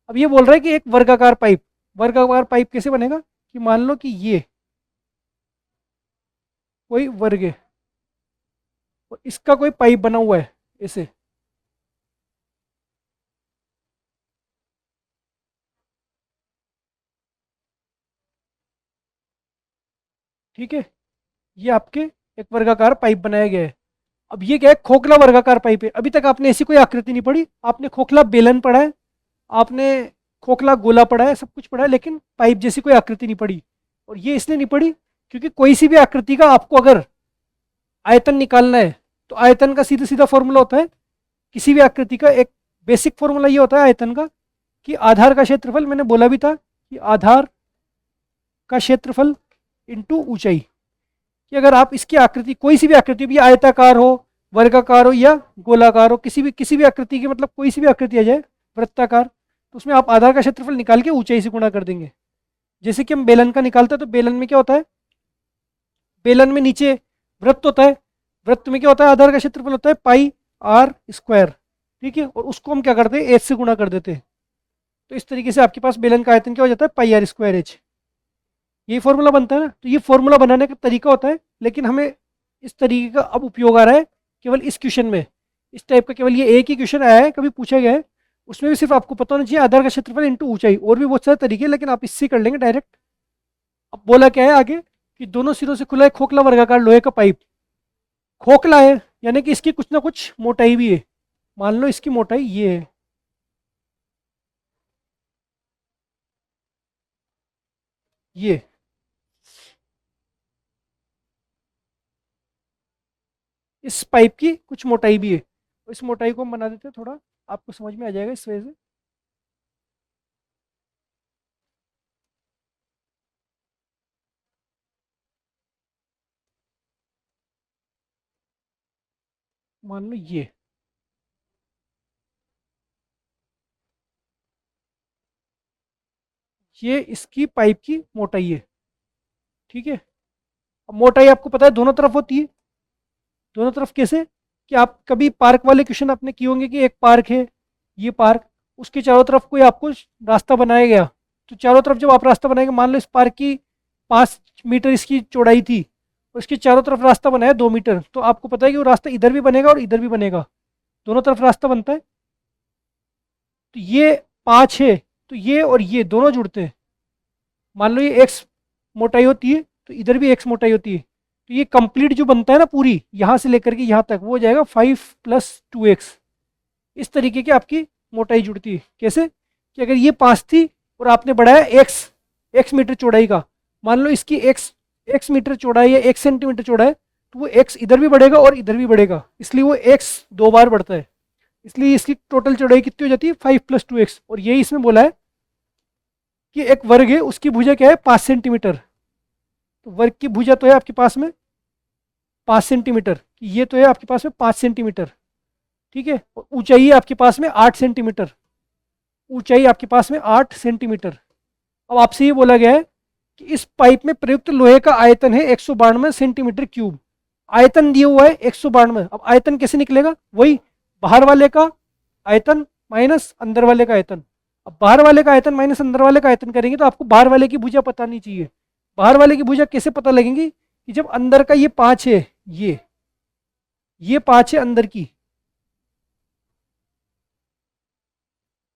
अब ये बोल रहा है कि एक वर्गाकार पाइप, वर्गाकार पाइप कैसे बनेगा कि मान लो कि ये कोई वर्ग है और इसका कोई पाइप बना हुआ है ऐसे। ठीक है, ये आपके एक वर्गाकार पाइप बनाया गया है। अब ये क्या है, खोखला वर्गाकार पाइप है। अभी तक आपने ऐसी कोई आकृति नहीं पढ़ी, आपने खोखला बेलन पढ़ा है, आपने खोखला गोला पढ़ा है, सब कुछ पढ़ा है, लेकिन पाइप जैसी कोई आकृति नहीं पढ़ी। और ये इसलिए नहीं पढ़ी क्योंकि कोई सी भी आकृति का आपको अगर आयतन निकालना है तो आयतन का सीधा सीधा फॉर्मूला होता है। किसी भी आकृति का एक बेसिक फॉर्मूला ये होता है आयतन का कि आधार का क्षेत्रफल, मैंने बोला भी था कि आधार का क्षेत्रफल इंटू ऊंचाई। कि अगर आप इसकी आकृति, कोई सी भी आकृति भी, आयताकार हो, वर्गाकार हो या गोलाकार हो, किसी भी आकृति की, मतलब कोई सी भी आकृति आ जाए वृत्ताकार, तो उसमें आप आधार का क्षेत्रफल निकाल के ऊंचाई से गुणा कर देंगे। जैसे कि हम बेलन का निकालते हैं तो बेलन में क्या होता है, बेलन में नीचे वृत्त होता है, वृत्त में क्या होता है, आधार का क्षेत्रफल होता है पाई आर स्क्वायर। ठीक है, और उसको हम क्या करते हैं, एच से गुणा कर देते हैं। तो इस तरीके से आपके पास बेलन का आयतन क्या हो जाता है, पाई आर स्क्वायर एच। यही फॉर्मूला बनता है ना। तो ये फॉर्मूला बनाने का तरीका होता है, लेकिन हमें इस तरीके का अब उपयोग आ रहा है केवल इस क्वेश्चन में। इस टाइप का केवल ये एक ही क्वेश्चन आया है, कभी पूछा गया है। उसमें भी सिर्फ आपको पता होना चाहिए आधार का क्षेत्रफल इंटू ऊंचाई। और भी बहुत सारे तरीके हैं, लेकिन आप इससे कर लेंगे डायरेक्ट। अब बोला क्या है आगे कि दोनों सिरों से खुला एक खोखला वर्गाकार लोहे का पाइप। खोखला है यानी कि इसकी कुछ ना कुछ मोटाई भी है। मान लो इसकी मोटाई ये है, ये इस पाइप की कुछ मोटाई भी है। तो इस मोटाई को हम बना देते हैं थोड़ा, आपको समझ में आ जाएगा इस वजह से। मान लो ये इसकी पाइप की मोटाई है। ठीक है। अब मोटाई आपको पता है दोनों तरफ होती है। दोनों तरफ कैसे? कि आप कभी पार्क वाले क्वेश्चन आपने किए होंगे कि एक पार्क है, ये पार्क, उसके चारों तरफ कोई आपको रास्ता बनाया गया। तो चारों तरफ जब आप रास्ता बनाएंगे, मान लो इस पार्क की 5 मीटर इसकी चौड़ाई थी, और इसके चारों तरफ रास्ता बनाया 2 मीटर, तो आपको पता है कि वो रास्ता इधर भी बनेगा और इधर भी बनेगा, दोनों तरफ रास्ता बनता है। तो ये 5 है, तो ये और ये दोनों जुड़ते हैं। मान लो ये एक्स मोटाई होती है, तो इधर भी एक्स मोटाई होती है। तो ये कंप्लीट जो बनता है ना पूरी, यहाँ से लेकर के यहाँ तक, वो हो जाएगा 5 + 2x। इस तरीके की आपकी मोटाई जुड़ती है। कैसे? कि अगर ये 5 थी और आपने बढ़ाया एक्स, एक्स मीटर चौड़ाई का, मान लो इसकी एक्स एक्स मीटर चौड़ाई या 1 सेंटीमीटर चौड़ा है, तो वो एक्स इधर भी बढ़ेगा और इधर भी बढ़ेगा, इसलिए वो एक्स 2 बार बढ़ता है। इसलिए इसकी टोटल चौड़ाई कितनी हो जाती है? 5 + 2x। और यही इसमें बोला है कि एक वर्ग है, उसकी भुजा क्या है? 5 सेंटीमीटर। तो वर्ग की भुजा तो है आपके पास में 5 सेंटीमीटर, ये तो है आपके पास में 5 सेंटीमीटर। ठीक है। और ऊंचाई है आपके पास में 8 सेंटीमीटर। ऊंचाई आपके पास में 8 सेंटीमीटर। अब आपसे ये बोला गया है कि इस पाइप में प्रयुक्त लोहे का आयतन है 192 सेंटीमीटर क्यूब। आयतन दिया हुआ है 192। अब आयतन कैसे निकलेगा? वही बाहर वाले का आयतन माइनस अंदर वाले का आयतन। अब बाहर वाले का आयतन माइनस अंदर वाले का आयतन करेंगे तो आपको बाहर वाले की भुजा पता नहीं चाहिए। बाहर वाले की भुजा कैसे पता लगेंगी? कि जब अंदर का ये 5 है, ये 5 है अंदर की,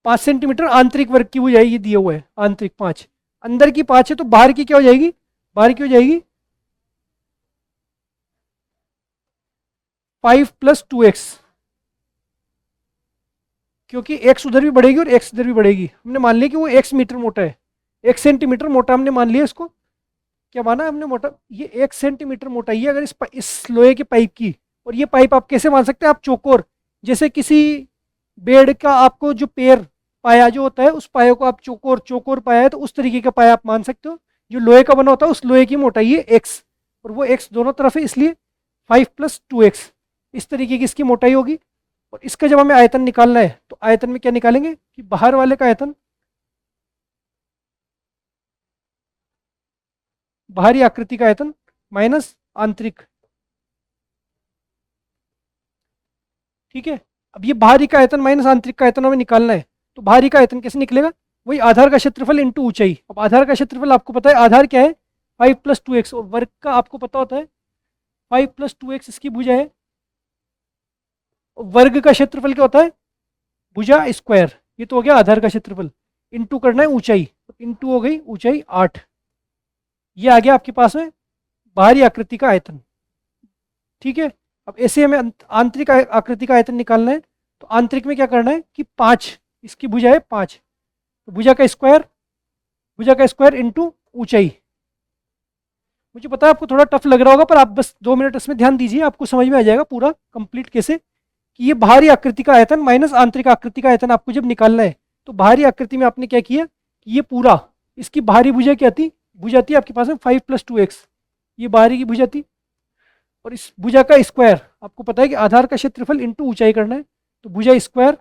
5 सेंटीमीटर आंतरिक वर्ग की भुजा है, ये दिया हुआ है आंतरिक 5। अंदर की 5 है, तो बाहर की क्या हो जाएगी? बाहर की हो जाएगी 5 + 2x। क्योंकि x उधर भी बढ़ेगी और x इधर भी बढ़ेगी। हमने मान लिया कि वो x मीटर मोटा है, 1 सेंटीमीटर मोटा हमने मान लिया इसको। क्या माना हमने? मोटा, ये 1 सेंटीमीटर मोटाई है अगर इस लोहे के पाइप की। और ये पाइप आप कैसे मान सकते हैं? आप चौकोर, जैसे किसी बेड का आपको जो पैर, पाया जो होता है, उस पाया को आप चौकोर चौकोर पाया है, तो उस तरीके का पाया आप मान सकते हो। जो लोहे का बना होता है उस लोहे की मोटाई है x, और वो x दोनों तरफ है, इसलिए 5 + 2x। इस तरीके की इसकी मोटाई होगी। और इसका जब हमें आयतन निकालना है, तो आयतन में क्या निकालेंगे? कि बाहर वाले का आयतन, बाहरी आकृति का आयतन माइनस आंतरिक। ठीक है। अब ये बाहरी का आयतन माइनस आंतरिक का आयतन हमें निकालना है। तो बाहरी का आयतन कैसे निकलेगा? वही आधार का क्षेत्रफल इंटू ऊंचाई। अब आधार का क्षेत्रफल आपको पता है, आधार क्या है? 5 + 2x। और वर्ग का आपको पता होता है 5 + 2x इसकी भुजा है। और वर्ग का क्षेत्रफल क्या होता है? भुजा स्क्वायर। ये तो हो गया आधार का क्षेत्रफल। इंटू करना है ऊंचाई, इंटू हो गई ऊंचाई 8। ये आ गया आपके पास में बाहरी आकृति का आयतन। ठीक है। अब ऐसे हमें आंतरिक आकृति का आयतन निकालना है। तो आंतरिक में क्या करना है? कि 5, इसकी भुजा है 5, तो भुजा का स्क्वायर इंटू ऊंचाई। मुझे पता है आपको थोड़ा टफ लग रहा होगा, पर आप बस 2 मिनट इसमें ध्यान दीजिए, आपको समझ में आ जाएगा पूरा कंप्लीट कैसे। कि ये बाहरी आकृति का आयतन माइनस आंतरिक आकृति का आयतन आपको जब निकालना है, तो बाहरी आकृति में आपने क्या किया कि ये पूरा, इसकी बाहरी भुजा क्या थी? भुजा थी आपके पास में 5 + 2x। ये बाहरी की भुजा थी। और इस भुजा का स्क्वायर, आपको पता है कि आधार का क्षेत्रफल इंटू ऊंचाई करना है। तो भुजा स्क्वायर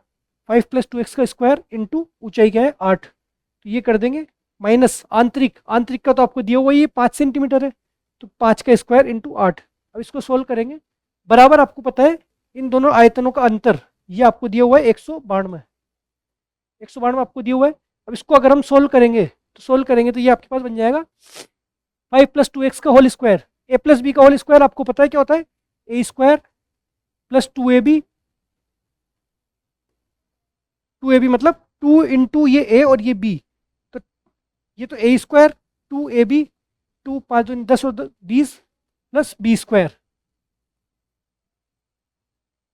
5 + 2x का स्क्वायर इंटू ऊंचाई क्या है? 8। तो ये कर देंगे माइनस आंतरिक, आंतरिक का तो आपको दिया हुआ ये 5 सेंटीमीटर है, तो 5 का स्क्वायर इंटू 8। अब इसको सोल्व करेंगे, बराबर आपको पता है इन दोनों आयतनों का अंतर, ये आपको दिया हुआ है 192। 192 आपको दिया हुआ है। अब इसको अगर हम सोल्व करेंगे तो ये आपके पास बन जाएगा 5 + 2x का होल स्क्वायर। a + b का होल स्क्वायर आपको पता है क्या होता है? a² + 2ab 2ab मतलब 2 इंटू ये a और ये b, तो ये तो a स्क्वायर 2ab, 2 5 दूनी 10 और 20 प्लस b स्क्वायर।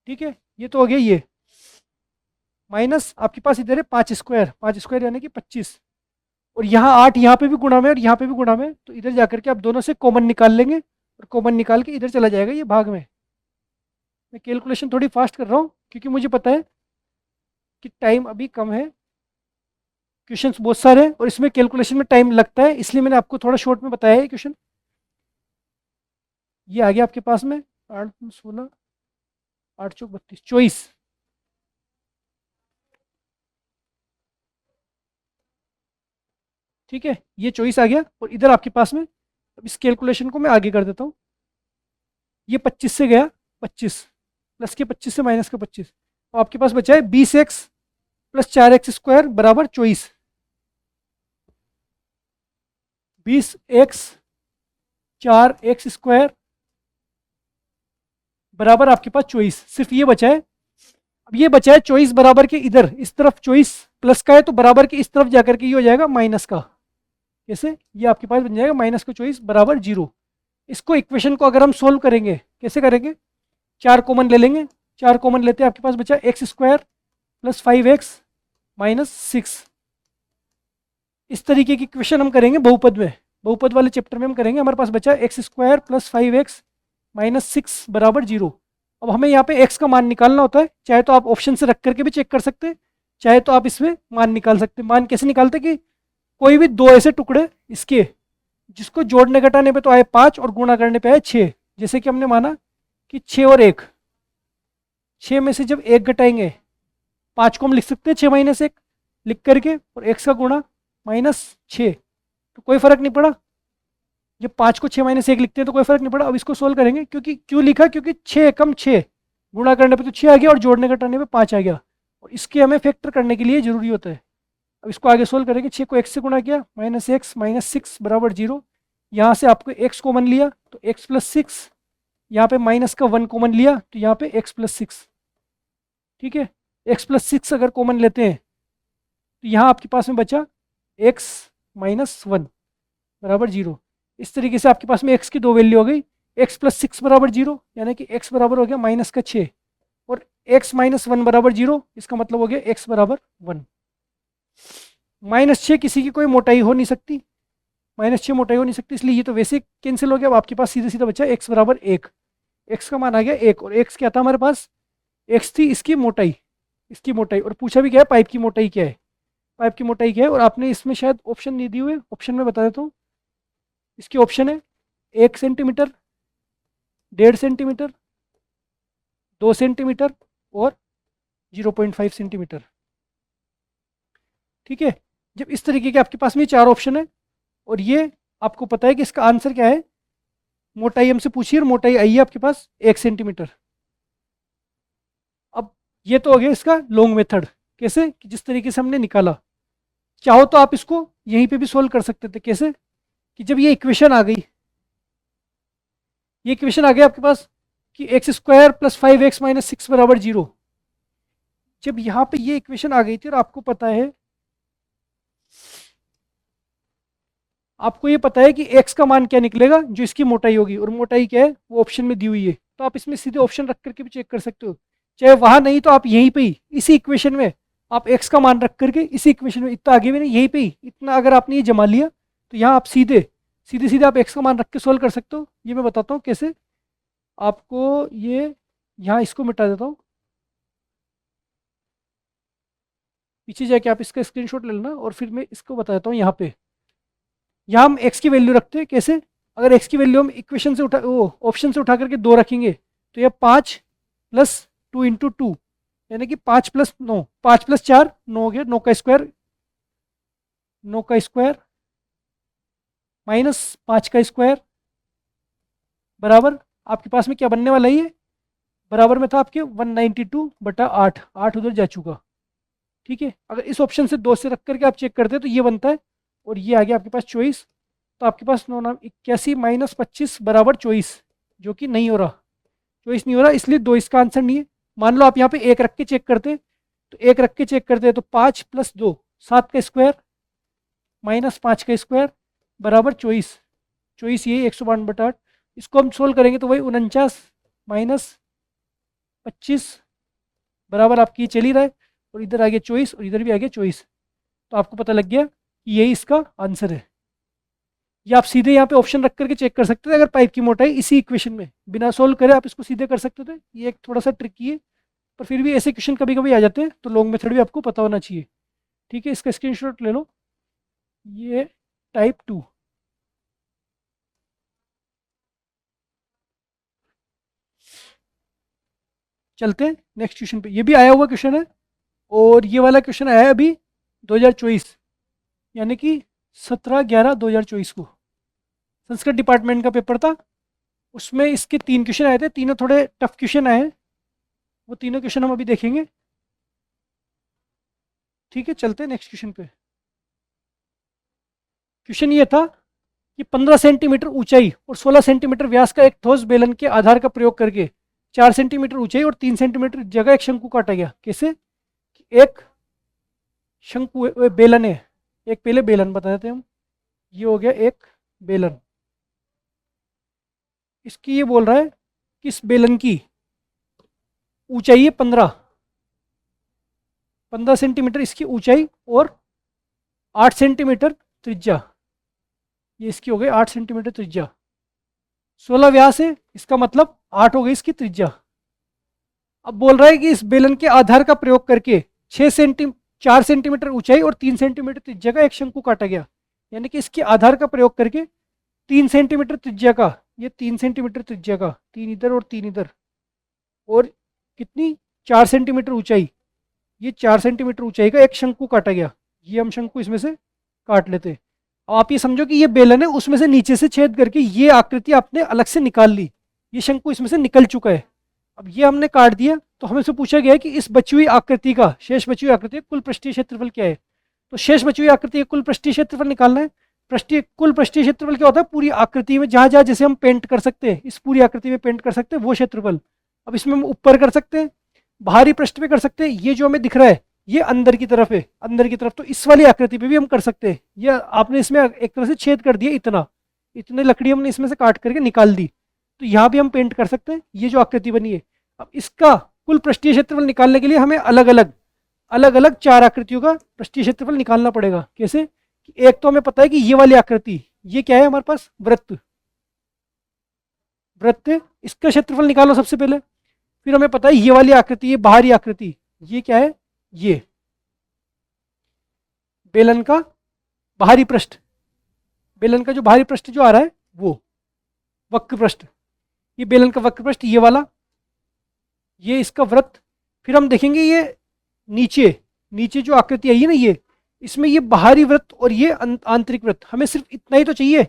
ठीक है, ये तो हो गया ये, माइनस आपके पास इधर है 5 स्क्वायर यानी कि 25, और यहाँ 8 यहाँ पे भी गुणा में और यहाँ पे भी गुणा में, तो इधर जाकर के आप दोनों से कॉमन निकाल लेंगे और कॉमन निकाल के इधर चला जाएगा ये भाग में। मैं कैलकुलेशन थोड़ी फास्ट कर रहा हूँ क्योंकि मुझे पता है कि टाइम अभी कम है, क्वेश्चंस बहुत सारे हैं और इसमें कैलकुलेशन में टाइम लगता है, इसलिए मैंने आपको थोड़ा शॉर्ट में बताया है क्वेश्चन। ये आ गया आपके पास में 8 16 8 चौक 32 24। ठीक है, ये 24 आ गया और इधर आपके पास में, अब इस कैलकुलेशन को मैं आगे कर देता हूँ। ये 25 से गया 25, प्लस के 25 से माइनस का 25, तो आपके पास बचा है 20x प्लस 4x स्क्वायर बराबर 24। 20x 4x स्क्वायर बराबर आपके पास 24, सिर्फ ये बचा है। अब ये बचा है 24 बराबर के इधर इस तरफ 24 प्लस का है, तो बराबर के इस तरफ जाकर के ये हो जाएगा माइनस का। कैसे? ये आपके पास बन जाएगा माइनस का 24 बराबर 0। इसको इक्वेशन को अगर हम सोल्व करेंगे, कैसे करेंगे? 4 कॉमन ले लेंगे, 4 कॉमन लेते हैं, आपके पास बचा x square plus 5x minus 6। इस तरीके की इक्वेशन हम करेंगे बहुपद में, बहुपद वाले चैप्टर में हम करेंगे। हमारे पास बचा x square plus 5x minus 6 बराबर 0। अब हमें यहाँ पे x का मान निकालना होता है, चाहे तो आप ऑप्शन से रख करके भी चेक कर सकते हैं, चाहे तो आप इसमें मान निकाल सकते हैं। मान कैसे निकालते कि कोई भी दो ऐसे टुकड़े इसके जिसको जोड़ने घटाने पे तो आए 5 और गुणा करने पे आए 6। जैसे कि हमने माना कि 6 और 1, 6 में से जब 1 घटाएंगे 5 को हम लिख सकते हैं 6 माइनस 1 लिख करके, और x का गुणा माइनस 6, तो कोई फर्क नहीं पड़ा। जब 5 को 6 माइनस 1 लिखते हैं तो कोई फर्क नहीं पड़ा। अब इसको सोल्व करेंगे, क्योंकि क्यों लिखा? क्योंकि 6 कम 6 गुणा करने पे तो 6 आ गया और जोड़ने घटाने पे 5 आ गया, और इसके हमें फैक्टर करने के लिए जरूरी होता है। अब इसको आगे सोल्व करेंगे, 6 को x से गुणा किया माइनस एक्स माइनस 6 बराबर 0। यहाँ से आपको x कॉमन लिया तो x प्लस 6, यहाँ पे माइनस का 1 कॉमन लिया तो यहाँ पे x प्लस 6। ठीक है, x प्लस 6 अगर कॉमन लेते हैं तो यहाँ आपके पास में बचा x माइनस 1 बराबर 0। इस तरीके से आपके पास में x की दो वैल्यू हो गई, x प्लस 6 बराबर 0 यानी कि x बराबर हो गया माइनस का 6, और x माइनस 1 बराबर 0, इसका मतलब हो गया x बराबर 1। -6 किसी की कोई मोटाई हो नहीं सकती, -6 मोटाई हो नहीं सकती, इसलिए ये तो वैसे कैंसिल हो गया। अब आपके पास सीधा सीधा बचा x बराबर 1, x का मान आ गया 1, और x क्या था हमारे पास? x थी इसकी मोटाई, इसकी मोटाई, और पूछा भी क्या है? पाइप की मोटाई क्या है, पाइप की मोटाई क्या है। और आपने इसमें शायद ऑप्शन नहीं दिए हुए, ऑप्शन में बता देता हूँ। इसकी ऑप्शन है 1 सेंटीमीटर, 1.5 सेंटीमीटर, 2 सेंटीमीटर और 0.5 सेंटीमीटर। ठीक है, जब इस तरीके के आपके पास में 4 ऑप्शन है और ये आपको पता है कि इसका आंसर क्या है, मोटाई हमसे पूछिए और मोटाई आई है आपके पास 1 सेंटीमीटर। अब ये तो हो गया इसका लॉन्ग मेथड, कैसे? कि जिस तरीके से हमने निकाला। चाहो तो आप इसको यहीं पे भी सोल्व कर सकते थे। कैसे? कि जब ये इक्वेशन आ गई, ये इक्वेशन आ गया आपके पास कि x square plus 5x minus 6 बराबर 0, जब यहाँ पे ये इक्वेशन आ गई थी और आपको पता है, आपको ये पता है कि x का मान क्या निकलेगा जो इसकी मोटाई होगी, और मोटाई क्या है वो ऑप्शन में दी हुई है, तो आप इसमें सीधे ऑप्शन रख करके भी चेक कर सकते हो। चाहे वहां नहीं तो आप यहीं पे ही इसी इक्वेशन में आप x का मान रख करके इसी इक्वेशन में, इतना आगे भी नहीं, यहीं पे ही इतना अगर आपने ये जमा लिया तो यहाँ आप सीधे सीधे सीधे आप x का मान रख के सोल्व कर सकते हो। ये मैं बताता हूँ कैसे। आपको ये यहाँ इसको मिटा देता हूँ, पीछे जाके आप इसका स्क्रीनशॉट ले लेना, और फिर मैं इसको बताता हूँ। यहाँ पे यहाँ हम x की वैल्यू रखते हैं। कैसे? अगर x की वैल्यू हम इक्वेशन से उठा, वो ऑप्शन से उठा करके 2 रखेंगे, तो यह 5 प्लस 2 इंटू 2 यानी कि 5 प्लस 9, 5 प्लस 4 9 हो गया, 9 का स्क्वायर, 9 का स्क्वायर माइनस 5 का स्क्वायर बराबर आपके पास में क्या बनने वाला है? ये बराबर में था आपके 192/8, 8 उधर जा चुका। ठीक है, अगर इस ऑप्शन से 2 से रख करके आप चेक करते हैं तो ये बनता है, और ये आ गया आपके पास 24। तो आपके पास 9 नाम 81 माइनस 25 बराबर 24, जो कि नहीं हो रहा, 24 नहीं हो रहा, इसलिए 2 इसका आंसर नहीं है। मान लो आप यहाँ पे 1 रख के चेक करते तो तो एक रख के चेक करते हैं, तो 5 + 2 7 का स्क्वायर माइनस 5 का स्क्वायर बराबर 24। 24 यही 152/8। इसको हम सोल्व करेंगे तो वही 49 माइनस 25 बराबर आपकी ये चल ही रहा है, और इधर आ गया 24 और इधर भी आ गया 24। तो आपको पता लग गया कि यही इसका आंसर है। या आप सीधे यहाँ पे ऑप्शन रख करके चेक कर सकते थे, अगर पाइप की मोटाई इसी इक्वेशन में बिना सोल्व करे आप इसको सीधे कर सकते थे। ये एक थोड़ा सा ट्रिकी है, पर फिर भी ऐसे क्वेश्चन कभी कभी आ जाते हैं, तो लॉन्ग मेथड भी आपको पता होना चाहिए। ठीक है, इसका स्क्रीनशॉट ले लो। ये टाइप 2। चलते हैं नेक्स्ट क्वेश्चन पे। ये भी आया हुआ क्वेश्चन है, और ये वाला क्वेश्चन आया है अभी 2024, यानी कि 17/11/2024 को संस्कृत डिपार्टमेंट का पेपर था। उसमें इसके 3 क्वेश्चन आए थे, तीनों थोड़े टफ क्वेश्चन आए हैं। वो तीनों क्वेश्चन हम अभी देखेंगे। ठीक है, चलते हैं नेक्स्ट क्वेश्चन पे। क्वेश्चन ये था कि 15 सेंटीमीटर ऊंचाई और 16 सेंटीमीटर व्यास का एक ठोस बेलन के आधार का प्रयोग करके 4 सेंटीमीटर ऊंचाई और 3 सेंटीमीटर जगह एक शंकु काटा गया। कैसे? एक शंकु बेलन है, एक पहले बेलन बता देते हैं हम। ये हो गया एक बेलन। इसकी ये बोल रहा है कि इस बेलन की ऊंचाई है 15 सेंटीमीटर इसकी ऊंचाई, और 8 सेंटीमीटर त्रिज्या। ये इसकी हो गई 8 सेंटीमीटर त्रिज्या। 16 व्यास है, इसका मतलब 8 हो गई इसकी त्रिज्या। अब बोल रहा है कि इस बेलन के आधार का प्रयोग करके 4 सेंटीमीटर ऊंचाई और 3 सेंटीमीटर त्रिज्या का एक शंकु काटा गया। यानी कि इसके आधार का प्रयोग करके 3 सेंटीमीटर त्रिज्या का, ये 3 सेंटीमीटर त्रिज्या का, 3 इधर और 3 इधर, और कितनी 4 सेंटीमीटर ऊंचाई, ये 4 सेंटीमीटर ऊंचाई का एक शंकु काटा गया। ये हम शंकु इसमें से काट लेते हैं। अब आप ये समझो कि ये बेलन है, उसमें से नीचे से छेद करके ये आकृति आपने अलग से निकाल ली। ये शंकु इसमें से निकल चुका है। अब ये हमने काट दिया, तो हमें से पूछा गया है कि इस बची हुई आकृति का, शेष बची हुई आकृति का कुल पृष्ठीय क्षेत्रफल क्या है। तो शेष बची हुई आकृति का कुल पृष्ठीय क्षेत्रफल निकालना है। कुल पृष्ठीय क्षेत्रफल क्या होता है? पूरी आकृति में जहां जहां जैसे हम पेंट कर सकते हैं, इस पूरी आकृति में पेंट कर सकते हैं, वो क्षेत्रफल। अब इसमें हम ऊपर कर सकते हैं, बाहरी पृष्ठ पे कर सकते हैं। ये जो हमें दिख रहा है ये अंदर की तरफ है, अंदर की तरफ, तो इस वाली आकृति पे भी हम कर सकते हैं। ये आपने इसमें एक तरह से छेद कर दिया, इतने लकड़ी हमने इसमें से काट करके निकाल दी, तो यहाँ भी हम पेंट कर सकते हैं। ये जो आकृति बनी है, अब इसका कुल पृष्ठीय क्षेत्रफल निकालने के लिए हमें अलग अलग 4 आकृतियों का पृष्ठीय क्षेत्रफल निकालना पड़ेगा। कैसे? एक तो हमें पता है कि ये वाली आकृति, ये क्या है हमारे पास? वृत्त। वृत्त, इसका क्षेत्रफल निकालो सबसे पहले। फिर हमें पता है ये वाली आकृति, ये बाहरी आकृति, ये क्या है? ये बेलन का बाहरी पृष्ठ, बेलन का जो बाहरी पृष्ठ जो आ रहा है वो वक्र पृष्ठ। ये बेलन का वक्र पृष्ठ, ये वाला, ये इसका वृत्त। फिर हम देखेंगे ये नीचे जो आकृति आई है ना, ये इसमें ये बाहरी वृत्त और ये आंतरिक वृत्त। हमें सिर्फ इतना ही तो चाहिए,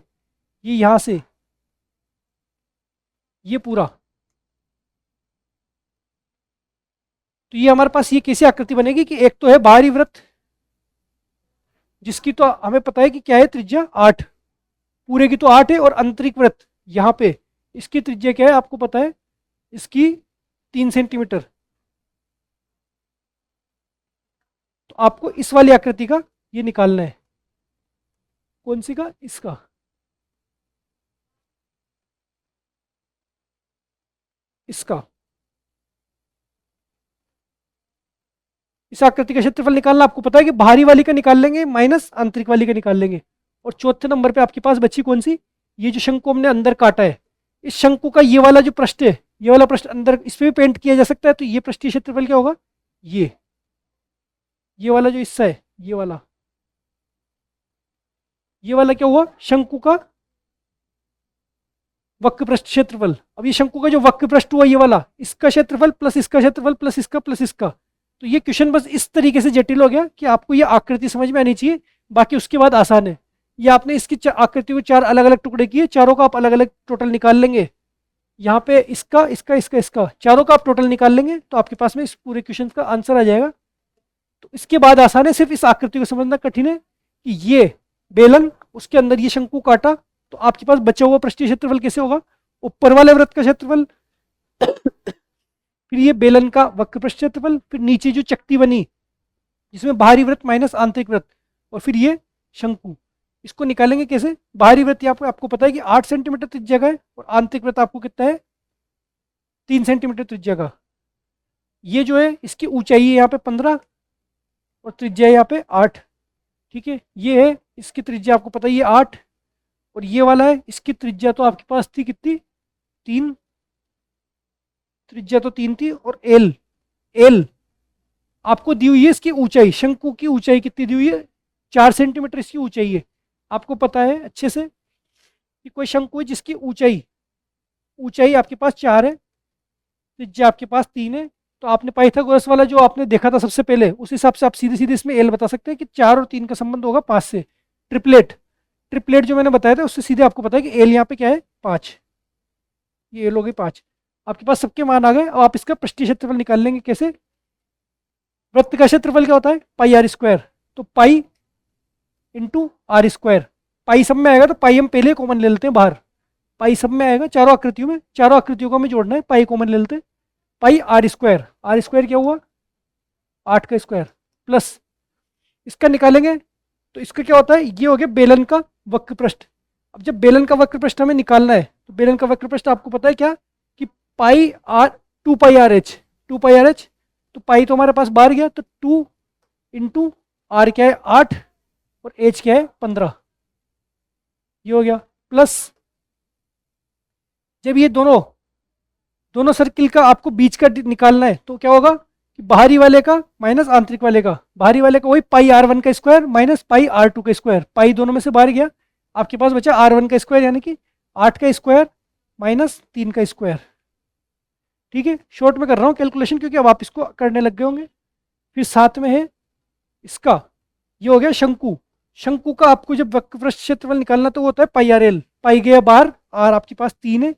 ये यहां से ये पूरा। तो ये हमारे पास ये कैसी आकृति बनेगी कि एक तो है बाहरी वृत्त, जिसकी तो हमें पता है कि क्या है त्रिज्या 8, पूरे की तो 8 है, और आंतरिक वृत्त यहाँ पे इसकी त्रिज्या क्या है आपको पता है, इसकी 3 सेंटीमीटर। तो आपको इस वाली आकृति का ये निकालना है। कौन सी का? इसका। इसका, इस आकृति का क्षेत्रफल निकालना। आपको पता है कि बाहरी वाली का निकाल लेंगे माइनस आंतरिक वाली का निकाल लेंगे। और चौथे नंबर पे आपके पास बची कौन सी? ये जो शंकु हमने अंदर काटा है, इस शंकु का ये वाला जो पृष्ठ है, ये वाला पृष्ठ अंदर इस पे भी पेंट किया जा सकता है। तो ये पृष्ठीय क्षेत्रफल क्या होगा? ये वाला जो हिस्सा है, ये वाला क्या हुआ? शंकु का वक्र पृष्ठ क्षेत्रफल। अब ये शंकु का जो वक्र पृष्ठ हुआ ये वाला, इसका क्षेत्रफल प्लस इसका क्षेत्रफल प्लस इसका प्लस इसका। तो ये क्वेश्चन बस इस तरीके से जटिल हो गया कि आपको ये आकृति समझ में आनी चाहिए, बाकी उसके बाद आसान है। ये आपने इसकी आकृति को 4 अलग अलग टुकड़े किए, चारों का आप अलग अलग टोटल निकाल लेंगे। यहाँ पे इसका इसका इसका इसका चारों का आप टोटल निकाल लेंगे, तो आपके पास में इस पूरे क्वेश्चन का आंसर आ जाएगा। तो इसके बाद आसान है, सिर्फ इस आकृति को समझना कठिन है कि ये बेलन, उसके अंदर ये शंकु काटा, तो आपके पास बचा हुआ पृष्ठीय क्षेत्रफल कैसे होगा? ऊपर वाले वृत्त का क्षेत्रफल फिर ये बेलन का वक्र पृष्ठ क्षेत्रफल, फिर नीचे जो चकती बनी जिसमें बाहरी वृत्त माइनस आंतरिक वृत्त, और फिर ये शंकु। इसको निकालेंगे कैसे? बाहरी वृत्त यहाँ पे आपको पता है कि 8 सेंटीमीटर त्रिज्या का है, और आंतरिक वृत्त आपको कितना है? 3 सेंटीमीटर त्रिज्या का। ये जो है इसकी ऊंचाई है यहाँ पे 15 और त्रिज्या यहाँ पे 8। ठीक है, ये है इसकी त्रिज्या, आपको पता है ये 8, और ये वाला है इसकी त्रिज्या तो आपके पास थी कितनी? 3। त्रिज्या तो 3 थी, और एल, एल आपको दी हुई है इसकी ऊंचाई, शंकु की ऊंचाई कितनी दी हुई है? 4 सेंटीमीटर इसकी ऊंचाई है। आपको पता है अच्छे से कि कोई शंकु है जिसकी ऊंचाई, ऊंचाई आपके पास 4 है, त्रिज्या आपके पास 3 है, तो आपने पाइथागोरस वाला जो आपने देखा था सबसे पहले, उस हिसाब से आप सीधे सीधे इसमें एल बता सकते हैं कि 4 और 3 का संबंध होगा 5 से। ट्रिपलेट, ट्रिपलेट जो मैंने बताया था उससे सीधे आपको पता है कि एल यहाँ पे क्या है? 5। ये एल हो गई 5। आपके पास सबके मान आ गए। अब आप इसका पृष्ठीय क्षेत्रफल निकाल लेंगे कैसे? वृत्त का क्षेत्रफल क्या होता है? पाई आर स्क्वायर। तो पाई इंटू आर स्क्वायर, पाई सब में आएगा तो पाई हम पहले कॉमन ले लेते हैं बाहर, पाई सब में आएगा चारों आकृतियों में, चारों आकृतियों को हमें जोड़ना है, पाई कॉमन ले लेते हैं। पाई आर स्क्वायर, आर स्क्वायर क्या हुआ? 8 का स्क्वायर, प्लस इसका निकालेंगे तो इसका क्या होता है? ये हो गया बेलन का वक्र पृष्ठ। अब जब बेलन का वक्र पृष्ठ हमें निकालना है तो बेलन का वक्र पृष्ठ आपको पता है क्या? कि pi r, 2 pi r h, 2 pi r h, तो पाई तो हमारे पास बाहर गया, तो 2 इंटू आर क्या है? 8, और एच क्या है? 15। ये हो गया, प्लस जब ये दोनों दोनों सर्किल का आपको बीच का निकालना है तो क्या होगा? कि बाहरी वाले का माइनस आंतरिक वाले का, बाहरी वाले का वही पाई आर वन का square minus pi R two का स्क्वायर, पाई दोनों में से बाहर गया, आपके पास बचा आर वन का स्क्वायर यानी कि 8 का स्क्वायर माइनस 3 का स्क्वायर। ठीक है, शॉर्ट में कर रहा हूँ कैलकुलेशन क्योंकि अब आप इसको करने लग गए होंगे। फिर साथ में है इसका, ये हो गया शंकु। शंकु का आपको जब वक्र पृष्ठ क्षेत्रफल निकालना तो वो होता है पाई आर एल, पाई गया बाहर, आर आपके पास 3 है,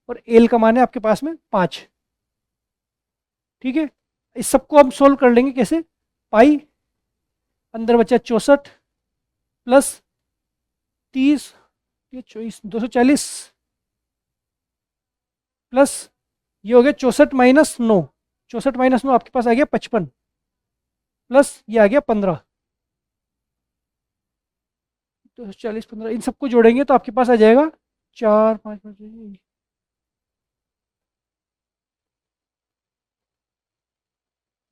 और एल का मान है आपके पास में 5। ठीक है, इस सबको हम सोल्व कर लेंगे कैसे? पाई अंदर बचा 64 प्लस 30, ये 24, 240, प्लस ये हो गया 64 माइनस 9, 64 माइनस 9 आपके पास आ गया 55, प्लस ये आ गया 15, 240 15, इन सबको जोड़ेंगे तो आपके पास आ जाएगा 4 5 5,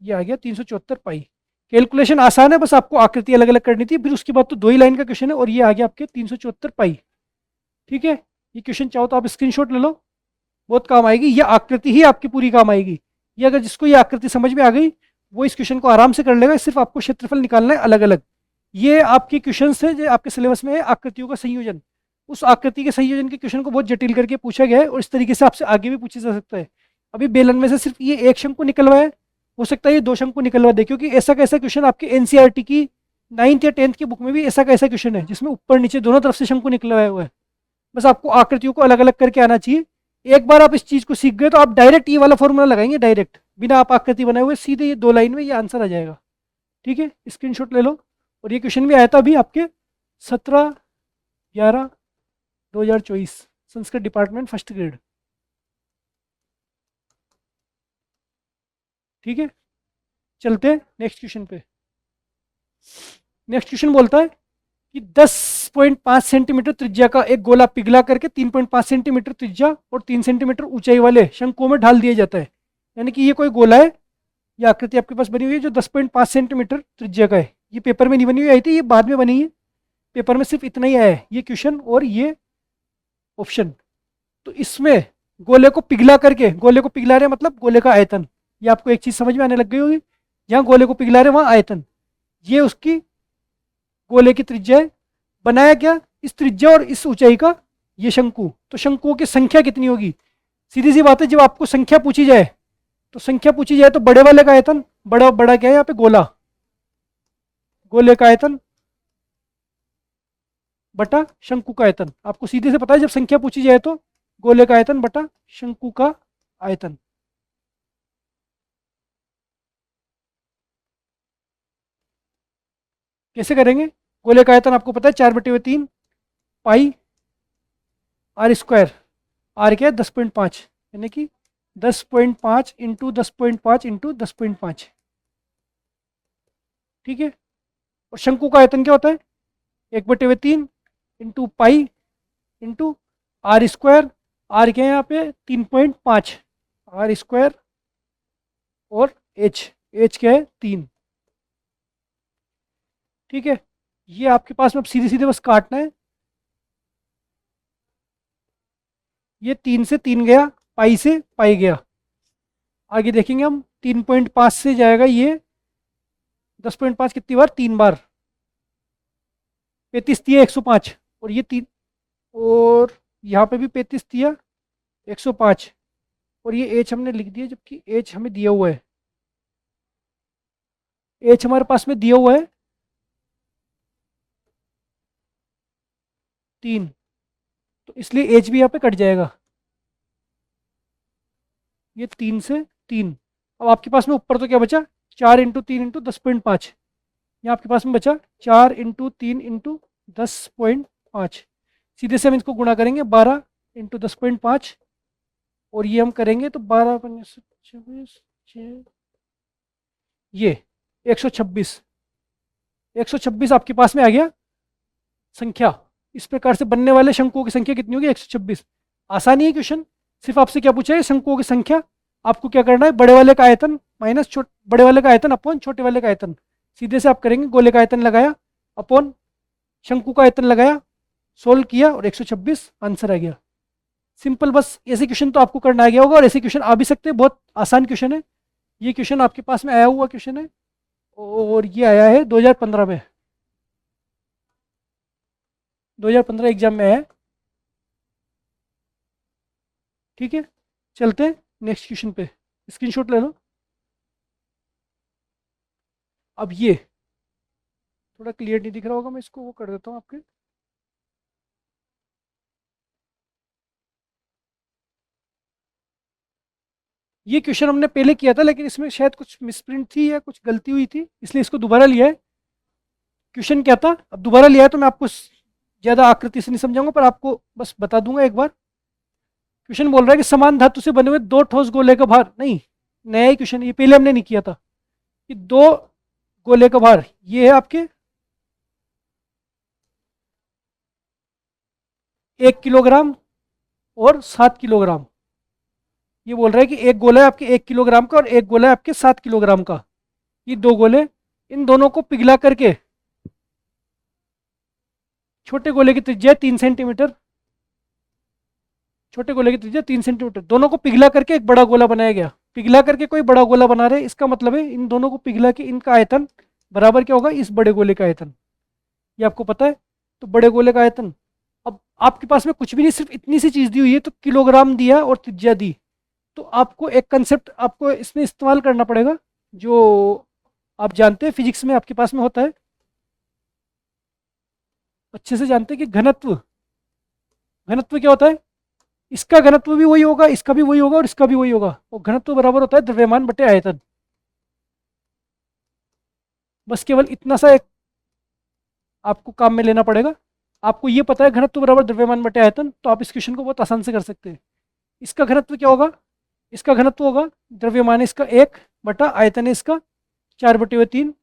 ये आ गया 374 पाई। कैलकुलेशन आसान है, बस आपको आकृति अलग अलग करनी थी, फिर उसके बाद तो 2 ही लाइन का क्वेश्चन है, और ये आ गया आपके 374 पाई। ठीक है, ये क्वेश्चन चाहो तो आप स्क्रीनशॉट ले लो, बहुत काम आएगी, ये आकृति ही आपकी पूरी काम आएगी। ये अगर जिसको ये आकृति समझ में आ गई वो इस क्वेश्चन को आराम से कर लेगा, सिर्फ आपको क्षेत्रफल निकालना है अलग अलग। ये आपके क्वेश्चन है जो आपके सिलेबस में है, आकृतियों का संयोजन, उस आकृति के संयोजन के क्वेश्चन को बहुत जटिल करके पूछा गया है, और इस तरीके से आपसे आगे भी पूछा जा सकता है। अभी बेलन में से सिर्फ ये एक शंकु निकलवा है, हो सकता है ये 2 शंकु निकलवा दे, क्योंकि ऐसा का ऐसा क्वेश्चन आपके एनसीईआरटी की 9th या 10th की बुक में भी ऐसा का ऐसा क्वेश्चन है जिसमें ऊपर नीचे दोनों तरफ से शंकु निकलवाया हुआ है। बस आपको आकृतियों को अलग अलग करके आना चाहिए। एक बार आप इस चीज को सीख गए तो आप डायरेक्ट ये वाला फॉर्मूला लगाएंगे, डायरेक्ट बिना आप आकृति बनाए हुए, सीधे ये 2 लाइन में ये आंसर आ जाएगा। ठीक है, स्क्रीनशॉट ले लो। और ये क्वेश्चन भी आया था अभी आपके 17/11/2024, संस्कृत डिपार्टमेंट फर्स्ट ग्रेड। ठीक है, चलते हैं नेक्स्ट क्वेश्चन पे। नेक्स्ट क्वेश्चन बोलता है कि 10.5 सेंटीमीटर त्रिज्या का एक गोला पिघला करके 3.5 सेंटीमीटर त्रिज्या और 3 सेंटीमीटर ऊंचाई वाले शंकुओं में ढाल दिया जाता है। यानी कि ये कोई गोला है, ये आकृति आपके पास बनी हुई है जो 10.5 सेंटीमीटर त्रिज्या का है। ये पेपर में नहीं बनी हुई आई थी, ये बाद में बनी है, पेपर में सिर्फ इतना ही आया है, ये क्वेश्चन और ये ऑप्शन। तो इसमें गोले को पिघला करके, गोले को पिघला रहे मतलब गोले का आयतन, ये आपको एक चीज समझ में आने लग गई होगी, जहां गोले को पिघला रहे वहां आयतन, ये उसकी गोले की त्रिज्या है। बनाया क्या? इस त्रिज्या और इस ऊंचाई का ये शंकु। तो शंकुओं की संख्या कितनी होगी? सीधी सी बात है, जब आपको संख्या पूछी जाए तो संख्या पूछी जाए तो बड़े वाले का आयतन, बड़ा बड़ा क्या है यहाँ पे? गोला, गोले का आयतन बटा शंकु का आयतन। आपको सीधे से पता है जब संख्या पूछी जाए तो गोले का आयतन बटा शंकु का आयतन। कैसे करेंगे? गोले का आयतन आपको पता है 4/3 पाई आर स्क्वायर, आर क्या है? 10.5, यानी कि 10.5 इंटू 10.5 इंटू 10.5, ठीक है। और शंकु का आयतन क्या होता है? 1/3 into pi into R square. R क्या है यहाँ पे? 3.5 आर स्क्वायर, और एच, एच क्या है? 3। ठीक है। ये आपके पास में अब सीधे सीधे बस काटना है। ये 3 से 3 गया, पाई से पाई गया। आगे देखेंगे हम, 3.5 से जाएगा ये 10.5 कितनी बार? 3 बार। 35 दिया 105, और ये 3, और यहाँ पे भी 35 दिया 105, और ये एच हमने लिख दिया, जबकि एच हमें दिया हुआ है। एच हमारे पास में दिया हुआ है 3, तो इसलिए एच भी यहाँ पे कट जाएगा। ये 3 से 3। अब आपके पास में ऊपर तो क्या बचा? 4 इंटू 3 इंटू 10.5। यहाँ आपके पास में बचा 4 इंटू 3 इंटू 10.5। सीधे से हम इसको गुणा करेंगे 12 इंटू 10.5, और ये हम करेंगे तो 12 ये 126। 126 आपके पास में आ गया संख्या। इस प्रकार से बनने वाले शंकुओं की संख्या कितनी होगी? 126। आसानी है क्वेश्चन। सिर्फ आपसे क्या पूछा है? शंकुओं की संख्या। आपको क्या करना है? बड़े वाले का आयतन माइनस बड़े वाले का आयतन अपॉन छोटे वाले का आयतन। सीधे से आप करेंगे, गोले का आयतन लगाया अपॉन शंकु का आयतन लगाया, सोल्व किया, और 126 आंसर आ गया। सिंपल। बस ऐसे क्वेश्चन तो आपको करना आ गया होगा, और ऐसे क्वेश्चन आ भी सकते हैं। बहुत आसान क्वेश्चन है। ये क्वेश्चन आपके पास में आया हुआ क्वेश्चन है, और ये आया है 2015 में। 2015 एग्जाम में आया है। ठीक है, चलते हैं नेक्स्ट क्वेश्चन पे। स्क्रीनशॉट ले लो। अब ये थोड़ा क्लियर नहीं दिख रहा होगा, मैं इसको वो कर देता हूँ आपके। ये क्वेश्चन हमने पहले किया था, लेकिन इसमें शायद कुछ मिसप्रिंट थी या कुछ गलती हुई थी, इसलिए इसको दोबारा लिया है। क्वेश्चन क्या था? अब दोबारा लिया है तो मैं आपको ज़्यादा आकृति से नहीं समझाऊंगा, पर आपको बस बता दूंगा एक बार। क्वेश्चन बोल रहा है कि समान धातु से बने हुए दो ठोस गोले का भार, नहीं नया ही क्वेश्चन, ये पहले हमने नहीं किया था। कि दो गोले का भार ये है आपके 1 किलोग्राम और 7 किलोग्राम। ये बोल रहा है कि एक गोला है आपके 1 किलोग्राम का, और एक गोला है आपके 7 किलोग्राम का। ये दो गोले, इन दोनों को पिघला करके, छोटे गोले की त्रिज्या 3 सेंटीमीटर, छोटे गोले की त्रिज्या 3 सेंटीमीटर, दोनों को पिघला करके एक बड़ा गोला बनाया गया। पिघला करके कोई बड़ा गोला बना रहे, इसका मतलब है इन दोनों को पिघला के इनका आयतन बराबर क्या होगा? इस बड़े गोले का आयतन। ये आपको पता है। तो बड़े गोले का आयतन, अब आपके पास में कुछ भी नहीं, सिर्फ इतनी सी चीज दी हुई है, तो किलोग्राम दिया और त्रिज्या दी। तो आपको एक कंसेप्ट आपको इसमें इस्तेमाल करना पड़ेगा, जो आप जानते हैं फिजिक्स में आपके पास में होता है, अच्छे से जानते हैं कि घनत्व। घनत्व क्या होता है? इसका घनत्व भी वही होगा, इसका भी वही होगा, और इसका भी वही होगा। और घनत्व बराबर होता है द्रव्यमान बटे आयतन। बस केवल इतना सा एक आपको काम में लेना पड़ेगा। आपको ये पता है घनत्व बराबर द्रव्यमान बटे आयतन, तो आप इस क्वेश्चन को बहुत आसान से कर सकते हैं। इसका घनत्व क्या होगा? इसका घनत्व होगा द्रव्यमान इसका 1 बटा आयतन है इसका 4/3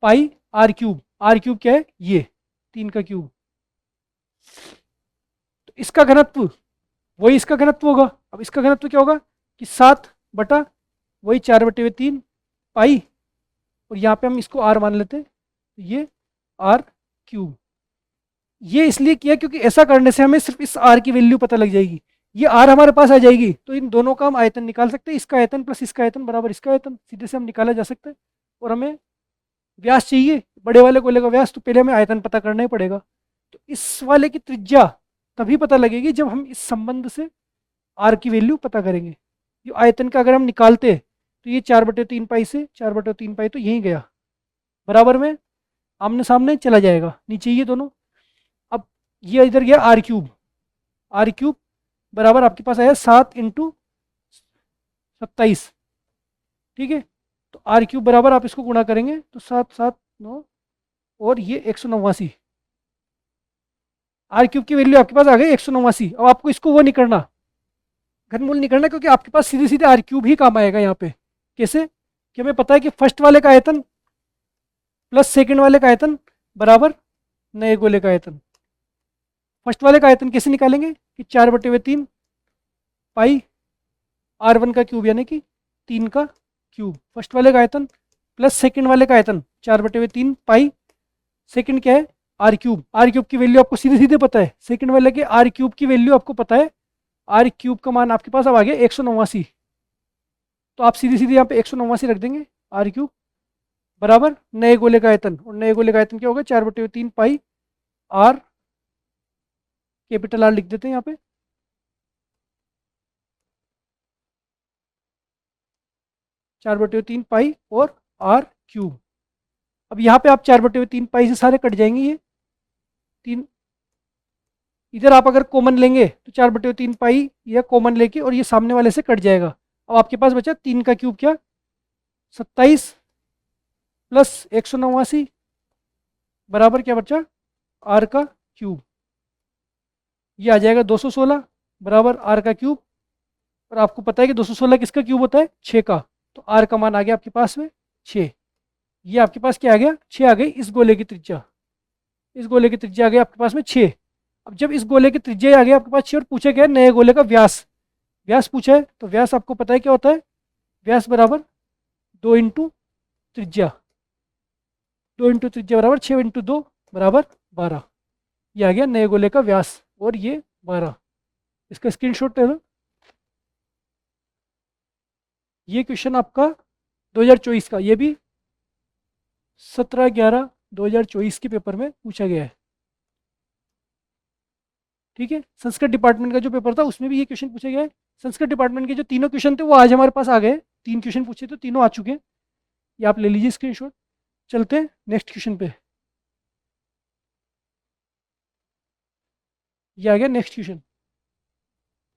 pi are cube. Are cube क्या है? ये 3 का क्यूब। तो इसका घनत्व वही इसका घनत्व होगा। अब इसका घनत्व क्या होगा? कि 7 बटा वही 4/3 पाई, और यहाँ पे हम इसको आर मान लेते हैं, तो ये आर क्यूब। ये इसलिए किया क्योंकि ऐसा करने से हमें सिर्फ इस आर की वैल्यू पता लग जाएगी। ये आर हमारे पास आ जाएगी, तो इन दोनों का हम आयतन निकाल सकते हैं। इसका आयतन प्लस इसका आयतन बराबर इसका आयतन, सीधे से हम निकाला जा सकता है। और हमें व्यास चाहिए, बड़े वाले गोले का व्यास, तो पहले हमें आयतन पता करना ही पड़ेगा। तो इस वाले की त्रिज्या तभी पता लगेगी जब हम इस संबंध से आर की वैल्यू पता करेंगे। ये आयतन का अगर हम निकालते, तो ये 4/3 पाई से 4/3 पाई, तो यहीं गया बराबर में, आमने सामने चला जाएगा, नीचे ये दोनों। अब ये इधर गया आर क्यूब। आर क्यूब बराबर आपके पास आया 7 × 27। ठीक है। तो आर क्यूब बराबर आप इसको गुणा करेंगे तो 7 7 9, और ये 189। आर क्यूब की वैल्यू आपके पास आ गई 189। अब आपको इसको वो नहीं करना, घनमूल नहीं करना, क्योंकि आपके पास सीधे सीधे आर क्यूब ही काम आएगा यहाँ पे। कैसे? कि हमें पता है कि फर्स्ट वाले का आयतन प्लस सेकंड वाले का आयतन बराबर नए गोले का आयतन। फर्स्ट वाले का आयतन कैसे निकालेंगे कि 4/3 पाई R1 का क्यूब यानी कि 3 का क्यूब, फर्स्ट वाले का आयतन प्लस सेकंड वाले का आयतन 4/3 पाई, सेकंड क्या है R³ की वैल्यू आपको सीधे सीधे पता है, सेकंड वाले के R³ की वैल्यू आपको पता है, R³ का मान आपके पास अब आ गया 189, तो आप सीधी सीधी यहाँ पे 189 रख देंगे, R³ बराबर नए गोले का आयतन, और नए गोले का आयतन क्या होगा 4/3 पाई R, कैपिटल R लिख देते हैं यहाँ पे, 4/3 पाई और R³। अब यहाँ पे आप 4/3 पाई से सारे कट जाएंगे, ये तीन, इधर आप अगर कॉमन लेंगे तो 4/3 पाई यह कॉमन लेके और ये सामने वाले से कट जाएगा। अब आपके पास बचा 3 का क्यूब क्या 27 प्लस 189 बराबर क्या बचा R का क्यूब, ये आ जाएगा 216 बराबर R का क्यूब, और आपको पता है कि 216 किसका क्यूब होता है 6 का, तो R का मान आ गया आपके पास में 6। ये आपके पास क्या आ गया 6 आ गई इस गोले की त्रिज्या, इस गोले की त्रिज्या आ गई आपके पास में 6। अब जब इस गोले की त्रिज्या आ गई आपके पास 6 और पूछा गया नए गोले का व्यास, व्यास पूछा है तो व्यास आपको पता है क्या होता है, व्यास बराबर 2 इंटू त्रिज्या, 2 इंटू त्रिज्या बराबर 6 इंटू 2 बराबर 12, ये आ गया नए गोले का व्यास और ये 12। इसका स्क्रीनशॉट ले लो। ये क्वेश्चन आपका 2024 का, ये भी 17/11/2024 के पेपर में पूछा गया है। ठीक है, संस्कृत डिपार्टमेंट का जो पेपर था उसमें भी ये क्वेश्चन पूछा गया है। संस्कृत डिपार्टमेंट के जो तीनों क्वेश्चन थे वो आज हमारे पास आ गए, 3 क्वेश्चन पूछे तो तीनों आ चुके हैं, ये आप ले लीजिए स्क्रीनशॉट। चलते हैं नेक्स्ट क्वेश्चन पे, ये आ गया नेक्स्ट क्वेश्चन।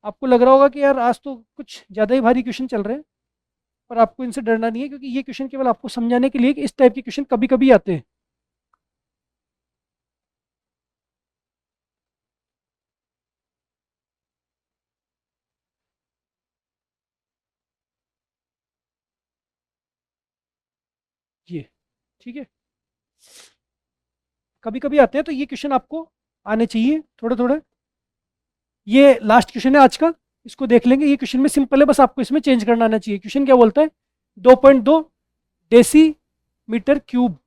आपको लग रहा होगा कि यार आज तो कुछ ज़्यादा ही भारी क्वेश्चन चल रहे हैं, पर आपको इनसे डरना नहीं है, क्योंकि ये क्वेश्चन केवल आपको समझाने के लिए कि इस टाइप के क्वेश्चन कभी कभी आते हैं। ये ठीक है, कभी कभी आते हैं, तो ये क्वेश्चन आपको आने चाहिए थोड़े थोड़े। ये लास्ट क्वेश्चन है आज का, इसको देख लेंगे। ये क्वेश्चन में सिंपल है, बस आपको इसमें चेंज करना आना चाहिए। क्वेश्चन क्या बोलता है 2.2 डेसीमीटर क्यूब,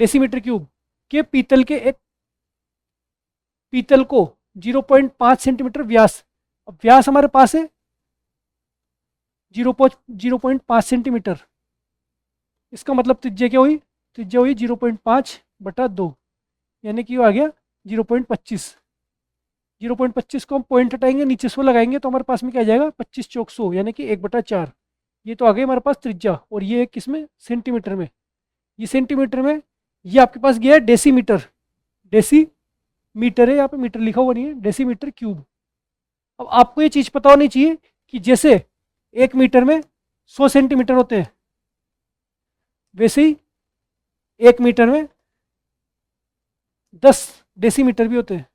डेसीमीटर क्यूब के पीतल के एक पीतल को 0.5 सेंटीमीटर व्यास, अब व्यास हमारे पास है 0.5 सेंटीमीटर, इसका मतलब त्रिज्या क्या हुई, त्रिज्या हुई 0.5/2, यानी कि वो आ गया 0.25। 0.25 को हम पॉइंट हटाएंगे, नीचे 100 लगाएंगे तो हमारे पास में क्या आ जाएगा 25 चौक 100 यानी कि 1/4। ये तो आ गई हमारे पास त्रिज्या, और ये किस में सेंटीमीटर में, ये सेंटीमीटर में, ये आपके पास गया है डेसीमीटर, डेसीमीटर है, यहाँ पे मीटर लिखा हुआ नहीं है, डेसीमीटर क्यूब। अब आपको ये चीज़ पता होनी चाहिए कि जैसे 1 मीटर में 100 सेंटीमीटर होते हैं, वैसे ही 1 मीटर में 10 डेसीमीटर भी होते हैं,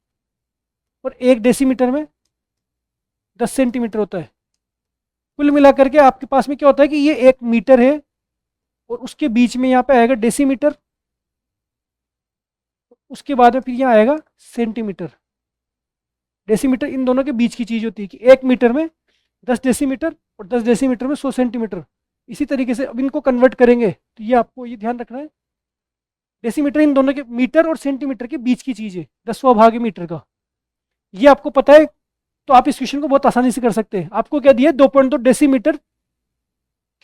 और 1 डेसीमीटर में 10 सेंटीमीटर होता है। कुल मिलाकर के आपके पास में क्या होता है कि ये 1 मीटर है, और उसके बीच में यहाँ पे आएगा डेसीमीटर, उसके बाद में फिर यहाँ आएगा सेंटीमीटर। डेसीमीटर इन दोनों के बीच की चीज़ होती है कि 1 मीटर में 10 डेसीमीटर और 10 डेसीमीटर में 100 सेंटीमीटर। इसी तरीके से अब इनको कन्वर्ट करेंगे तो ये आपको ये ध्यान रखना है, डेसीमीटर इन दोनों के, मीटर और सेंटीमीटर के बीच की चीज़ है, 10वां भाग है मीटर का, ये आपको पता है, तो आप इस क्वेश्चन को बहुत आसानी से कर सकते हैं। आपको क्या दिया 2.2 डेसीमीटर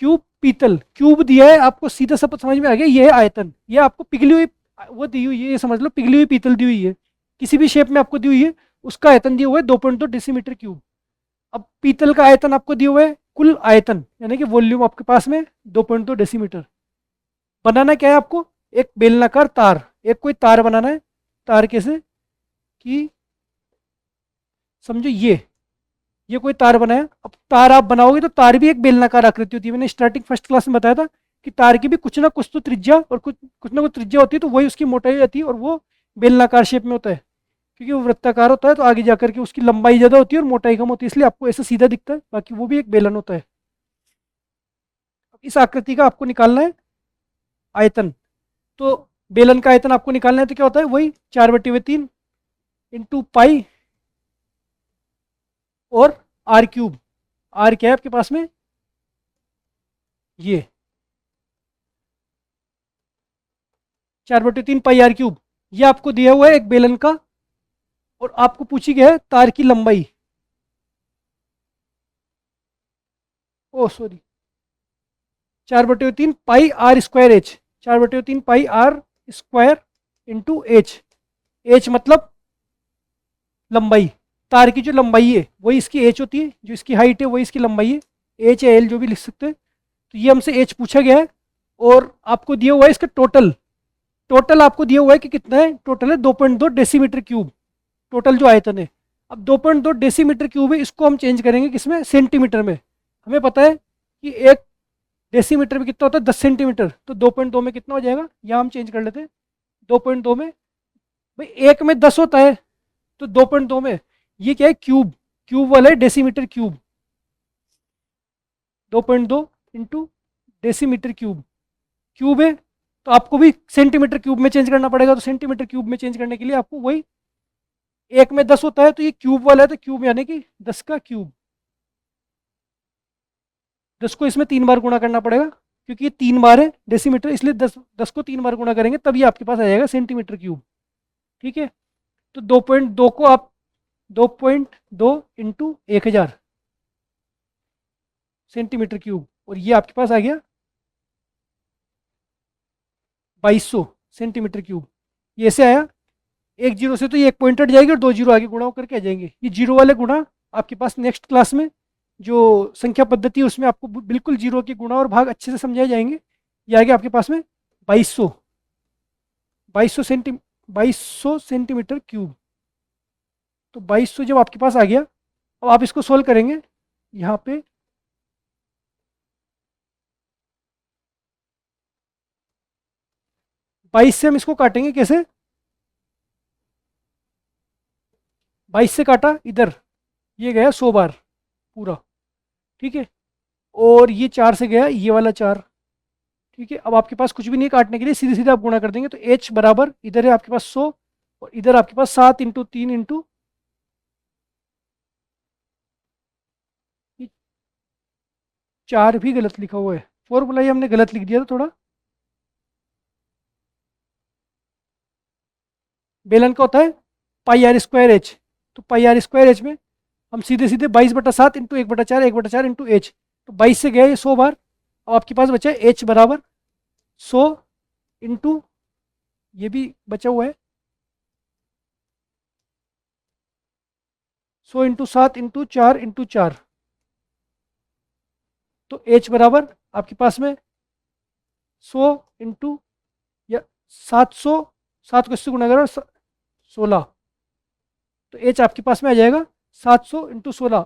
क्यूब पीतल, क्यूब दिया है आपको, सीधा सब समझ में आ गया, ये है आयतन, ये आपको पिघली हुई वो दी हुई है, ये समझ लो पिघली हुई पीतल दी हुई है, किसी भी शेप में आपको दी हुई है, उसका आयतन दिया हुआ है 2.2 डेसीमीटर क्यूब। अब पीतल का आयतन आपको दिया हुआ है, कुल आयतन यानी कि वॉल्यूम आपके पास में 2.2 डेसीमीटर। बनाना क्या है आपको, एक बेलनाकार तार, एक कोई तार बनाना है। तार कैसे कि समझो ये कोई तार बनाया, अब तार आप बनाओगे तो तार भी एक बेलनाकार आकृति होती है, मैंने स्टार्टिंग फर्स्ट क्लास में बताया था कि तार की भी कुछ ना कुछ तो त्रिज्या और कुछ ना कुछ त्रिज्या होती है, तो वही उसकी मोटाई होती है, और वो बेलनाकार शेप में होता है, क्योंकि वो वृत्ताकार होता है तो आगे जाकर के उसकी लंबाई ज़्यादा होती है और मोटाई कम होती है, इसलिए आपको ऐसा सीधा दिखता है, बाकी वो भी एक बेलन होता है। इस आकृति का आपको निकालना है आयतन, तो बेलन का आयतन आपको निकालना है तो क्या होता है, वही 4/3 इंटू पाई और आर क्यूब। आर क्या है आपके पास में, ये 4/3 पाई आर क्यूब। ये आपको दिया हुआ है एक बेलन का, और आपको पूछी गया है तार की लंबाई। Oh sorry, 4/3 pi r square h, 4/3 pi r square into h. H मतलब लंबाई, तार की जो लंबाई है वही इसकी एच होती है, जो इसकी हाइट है वही इसकी लंबाई है, एच या एल जो भी लिख सकते हैं। तो ये हमसे एच पूछा गया है, और आपको दिया हुआ है इसका टोटल। टोटल आपको दिया हुआ है कि कितना है, टोटल है 2.2 डेसीमीटर क्यूब, टोटल जो आयतन है। अब 2.2 डेसीमीटर क्यूब है, इसको हम चेंज करेंगे किसमें, सेंटीमीटर में। हमें पता है कि एक डेसीमीटर में कितना होता है, 10 सेंटीमीटर, तो 2.2 में कितना हो जाएगा, यहाँ हम चेंज कर लेते हैं। 2.2 में, भाई एक में 10 होता है, तो 2.2 में ये क्या है, क्यूब, क्यूब वाला है decimetre cube. 2.2 into decimetre cube, cube है तो आपको भी सेंटीमीटर क्यूब में चेंज करना पड़ेगा। तो सेंटीमीटर क्यूब में चेंज करने के लिए आपको वही, एक में 10 होता है तो ये क्यूब वाला है, तो क्यूब यानी कि 10 का क्यूब। 10 को इसमें 3 बार गुणा करना पड़ेगा, क्योंकि ये 3 बार है डेसीमीटर, इसलिए 10 को 3 बार गुणा करेंगे तब ये आपके पास आ जाएगा सेंटीमीटर क्यूब। ठीक है, तो 2.2 को आप 2.2 इंटू 1000 सेंटीमीटर क्यूब, और ये आपके पास आ गया 2200 सेंटीमीटर क्यूब। ये ऐसे आया, एक जीरो से तो ये एक पॉइंट हट जाएगी और दो जीरो आगे गुणा करके आ जाएंगे। ये जीरो वाले गुणा आपके पास नेक्स्ट क्लास में जो संख्या पद्धति है उसमें आपको बिल्कुल जीरो के गुणा और भाग अच्छे से समझाए जाएंगे। ये आ गया आपके पास में 2200, 2200 सेंटीमीटर क्यूब। तो 2200 जब आपके पास आ गया, अब आप इसको सोल्व करेंगे। यहाँ पे 22 से हम इसको काटेंगे कैसे, 22 से काटा इधर, ये गया 100 बार पूरा। ठीक है, और ये 4 से गया ये वाला 4। ठीक है, अब आपके पास कुछ भी नहीं काटने के लिए, सीधे सीधे आप गुणा कर देंगे। तो h बराबर इधर है आपके पास 100, और इधर आपके पास 7 इंटू 3 इंटू 4 भी गलत लिखा हुआ है, फॉर्मूला ही हमने गलत लिख दिया था थोड़ा। बेलन का होता है पाई आर स्क्वायर एच, तो पाई आर स्क्वायर एच में हम सीधे सीधे 22/7 इंटू 1/4, 1/4 इंटू एच। तो 22 से गया ये 100 बार। अब आपके पास बचा है एच बराबर 100 इंटू, ये भी बचा हुआ है 100 इंटू 7 इंटू 4 इंटू 4। तो एच बराबर आपके पास में 100 इंटू या 700, 7 को इससे गुणा करो 16, तो एच आपके पास में आ जाएगा 700 इंटू 16।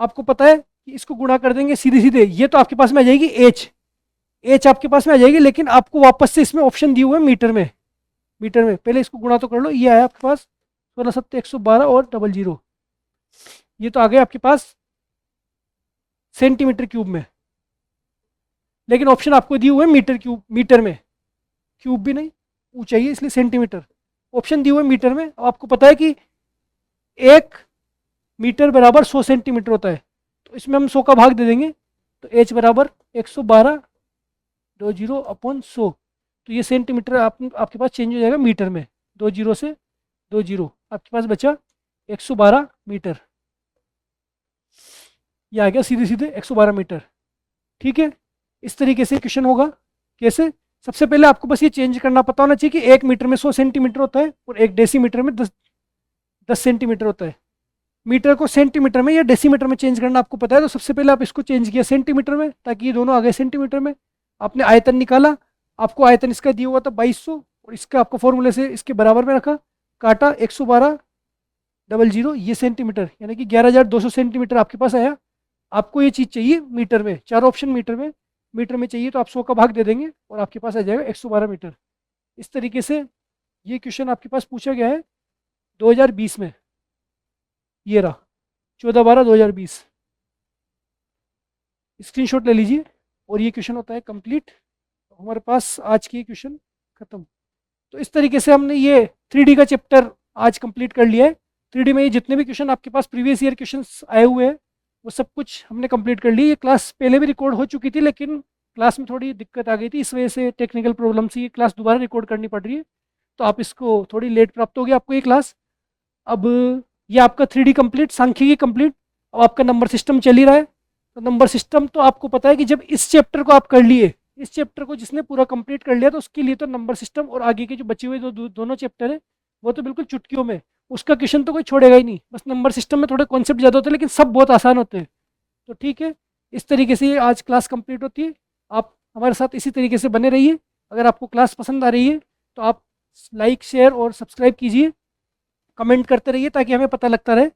आपको पता है कि इसको गुणा कर देंगे सीधे सीधे, ये तो आपके पास में आ जाएगी एच, एच आपके पास में आ जाएगी, लेकिन आपको वापस से इसमें ऑप्शन दिए हुए हैं मीटर में। मीटर में पहले इसको गुणा तो कर लो, ये आया आपके पास 16 7 112 और 00, ये तो आ गए आपके पास सेंटीमीटर क्यूब में। लेकिन ऑप्शन आपको दिए हुए हैं मीटर क्यूब, मीटर में, क्यूब भी नहीं ऊंचाई है इसलिए सेंटीमीटर। ऑप्शन दिए हुए मीटर में। अब आपको पता है कि 1 मीटर बराबर 100 सेंटीमीटर होता है, तो इसमें हम 100 का भाग दे देंगे। तो एच बराबर 112/100 तो ये सेंटीमीटर आपके पास चेंज हो जाएगा मीटर में, 20 से 20 आपके पास बचा 112 मीटर। ये आ गया सीधे सीधे 112 मीटर। ठीक है, इस तरीके से क्वेश्चन होगा। कैसे, सबसे पहले आपको बस ये चेंज करना पता होना चाहिए कि 1 मीटर में 100 सेंटीमीटर होता है और 1 डेसीमीटर में 10 सेंटीमीटर होता है। मीटर को सेंटीमीटर में या डेसीमीटर में चेंज करना आपको पता है, तो सबसे पहले आप इसको चेंज किया सेंटीमीटर में, ताकि ये दोनों आ गए सेंटीमीटर में। आपने आयतन निकाला, आपको आयतन इसका दिया हुआ था 2200, और इसका आपको फॉर्मूले से इसके बराबर में रखा, काटा 112/00, ये सेंटीमीटर यानी कि 11200 सेंटीमीटर आपके पास आया। आपको ये चीज़ चाहिए मीटर में, चार ऑप्शन मीटर में चाहिए, तो आप 100 का भाग दे देंगे और आपके पास आ जाएगा 112 मीटर। इस तरीके से ये क्वेश्चन आपके पास पूछा गया है 2020 में। ये रहा 14/12/2020, स्क्रीनशॉट ले लीजिए। और ये क्वेश्चन होता है कंप्लीट। हमारे पास आज के क्वेश्चन ख़त्म। तो इस तरीके से हमने ये 3D का चैप्टर आज कंप्लीट कर लिया है। 3D में ये जितने भी क्वेश्चन आपके पास प्रीवियस ईयर क्वेश्चंस आए हुए हैं वो सब कुछ हमने कंप्लीट कर ली। ये क्लास पहले भी रिकॉर्ड हो चुकी थी, लेकिन क्लास में थोड़ी दिक्कत आ गई थी, इस वजह से टेक्निकल प्रॉब्लम से ये क्लास दोबारा रिकॉर्ड करनी पड़ रही है। तो आप इसको थोड़ी लेट प्राप्त होगी आपको ये क्लास। अब ये आपका 3D कंप्लीट, सांख्यिकी कंप्लीट। अब आपका नंबर सिस्टम चल ही रहा है। तो नंबर सिस्टम तो आपको पता है कि जब इस चैप्टर को आप कर लिए, इस चैप्टर को जिसने पूरा कंप्लीट कर लिया, तो उसके लिए तो नंबर सिस्टम और आगे के जो बचे हुए दोनों चैप्टर है वो तो बिल्कुल चुटकियों में, उसका क्वेश्चन तो कोई छोड़ेगा ही नहीं। बस नंबर सिस्टम में थोड़े कॉन्सेप्ट ज़्यादा होते हैं, लेकिन सब बहुत आसान होते हैं। तो ठीक है, इस तरीके से ये आज क्लास कंप्लीट होती है। आप हमारे साथ इसी तरीके से बने रहिए। अगर आपको क्लास पसंद आ रही है तो आप लाइक, शेयर और सब्सक्राइब कीजिए, कमेंट करते रहिए ताकि हमें पता लगता रहे।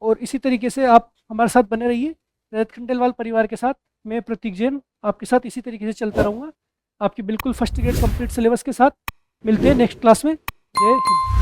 और इसी तरीके से आप हमारे साथ बने रहिए। रजत खंडेलवाल परिवार के साथ मैं प्रतीक जैन आपके साथ इसी तरीके से चलता रहूँगा, आपकी बिल्कुल फर्स्ट ग्रेड कंप्लीट सिलेबस के साथ। मिलते हैं नेक्स्ट क्लास में। जय हिंद।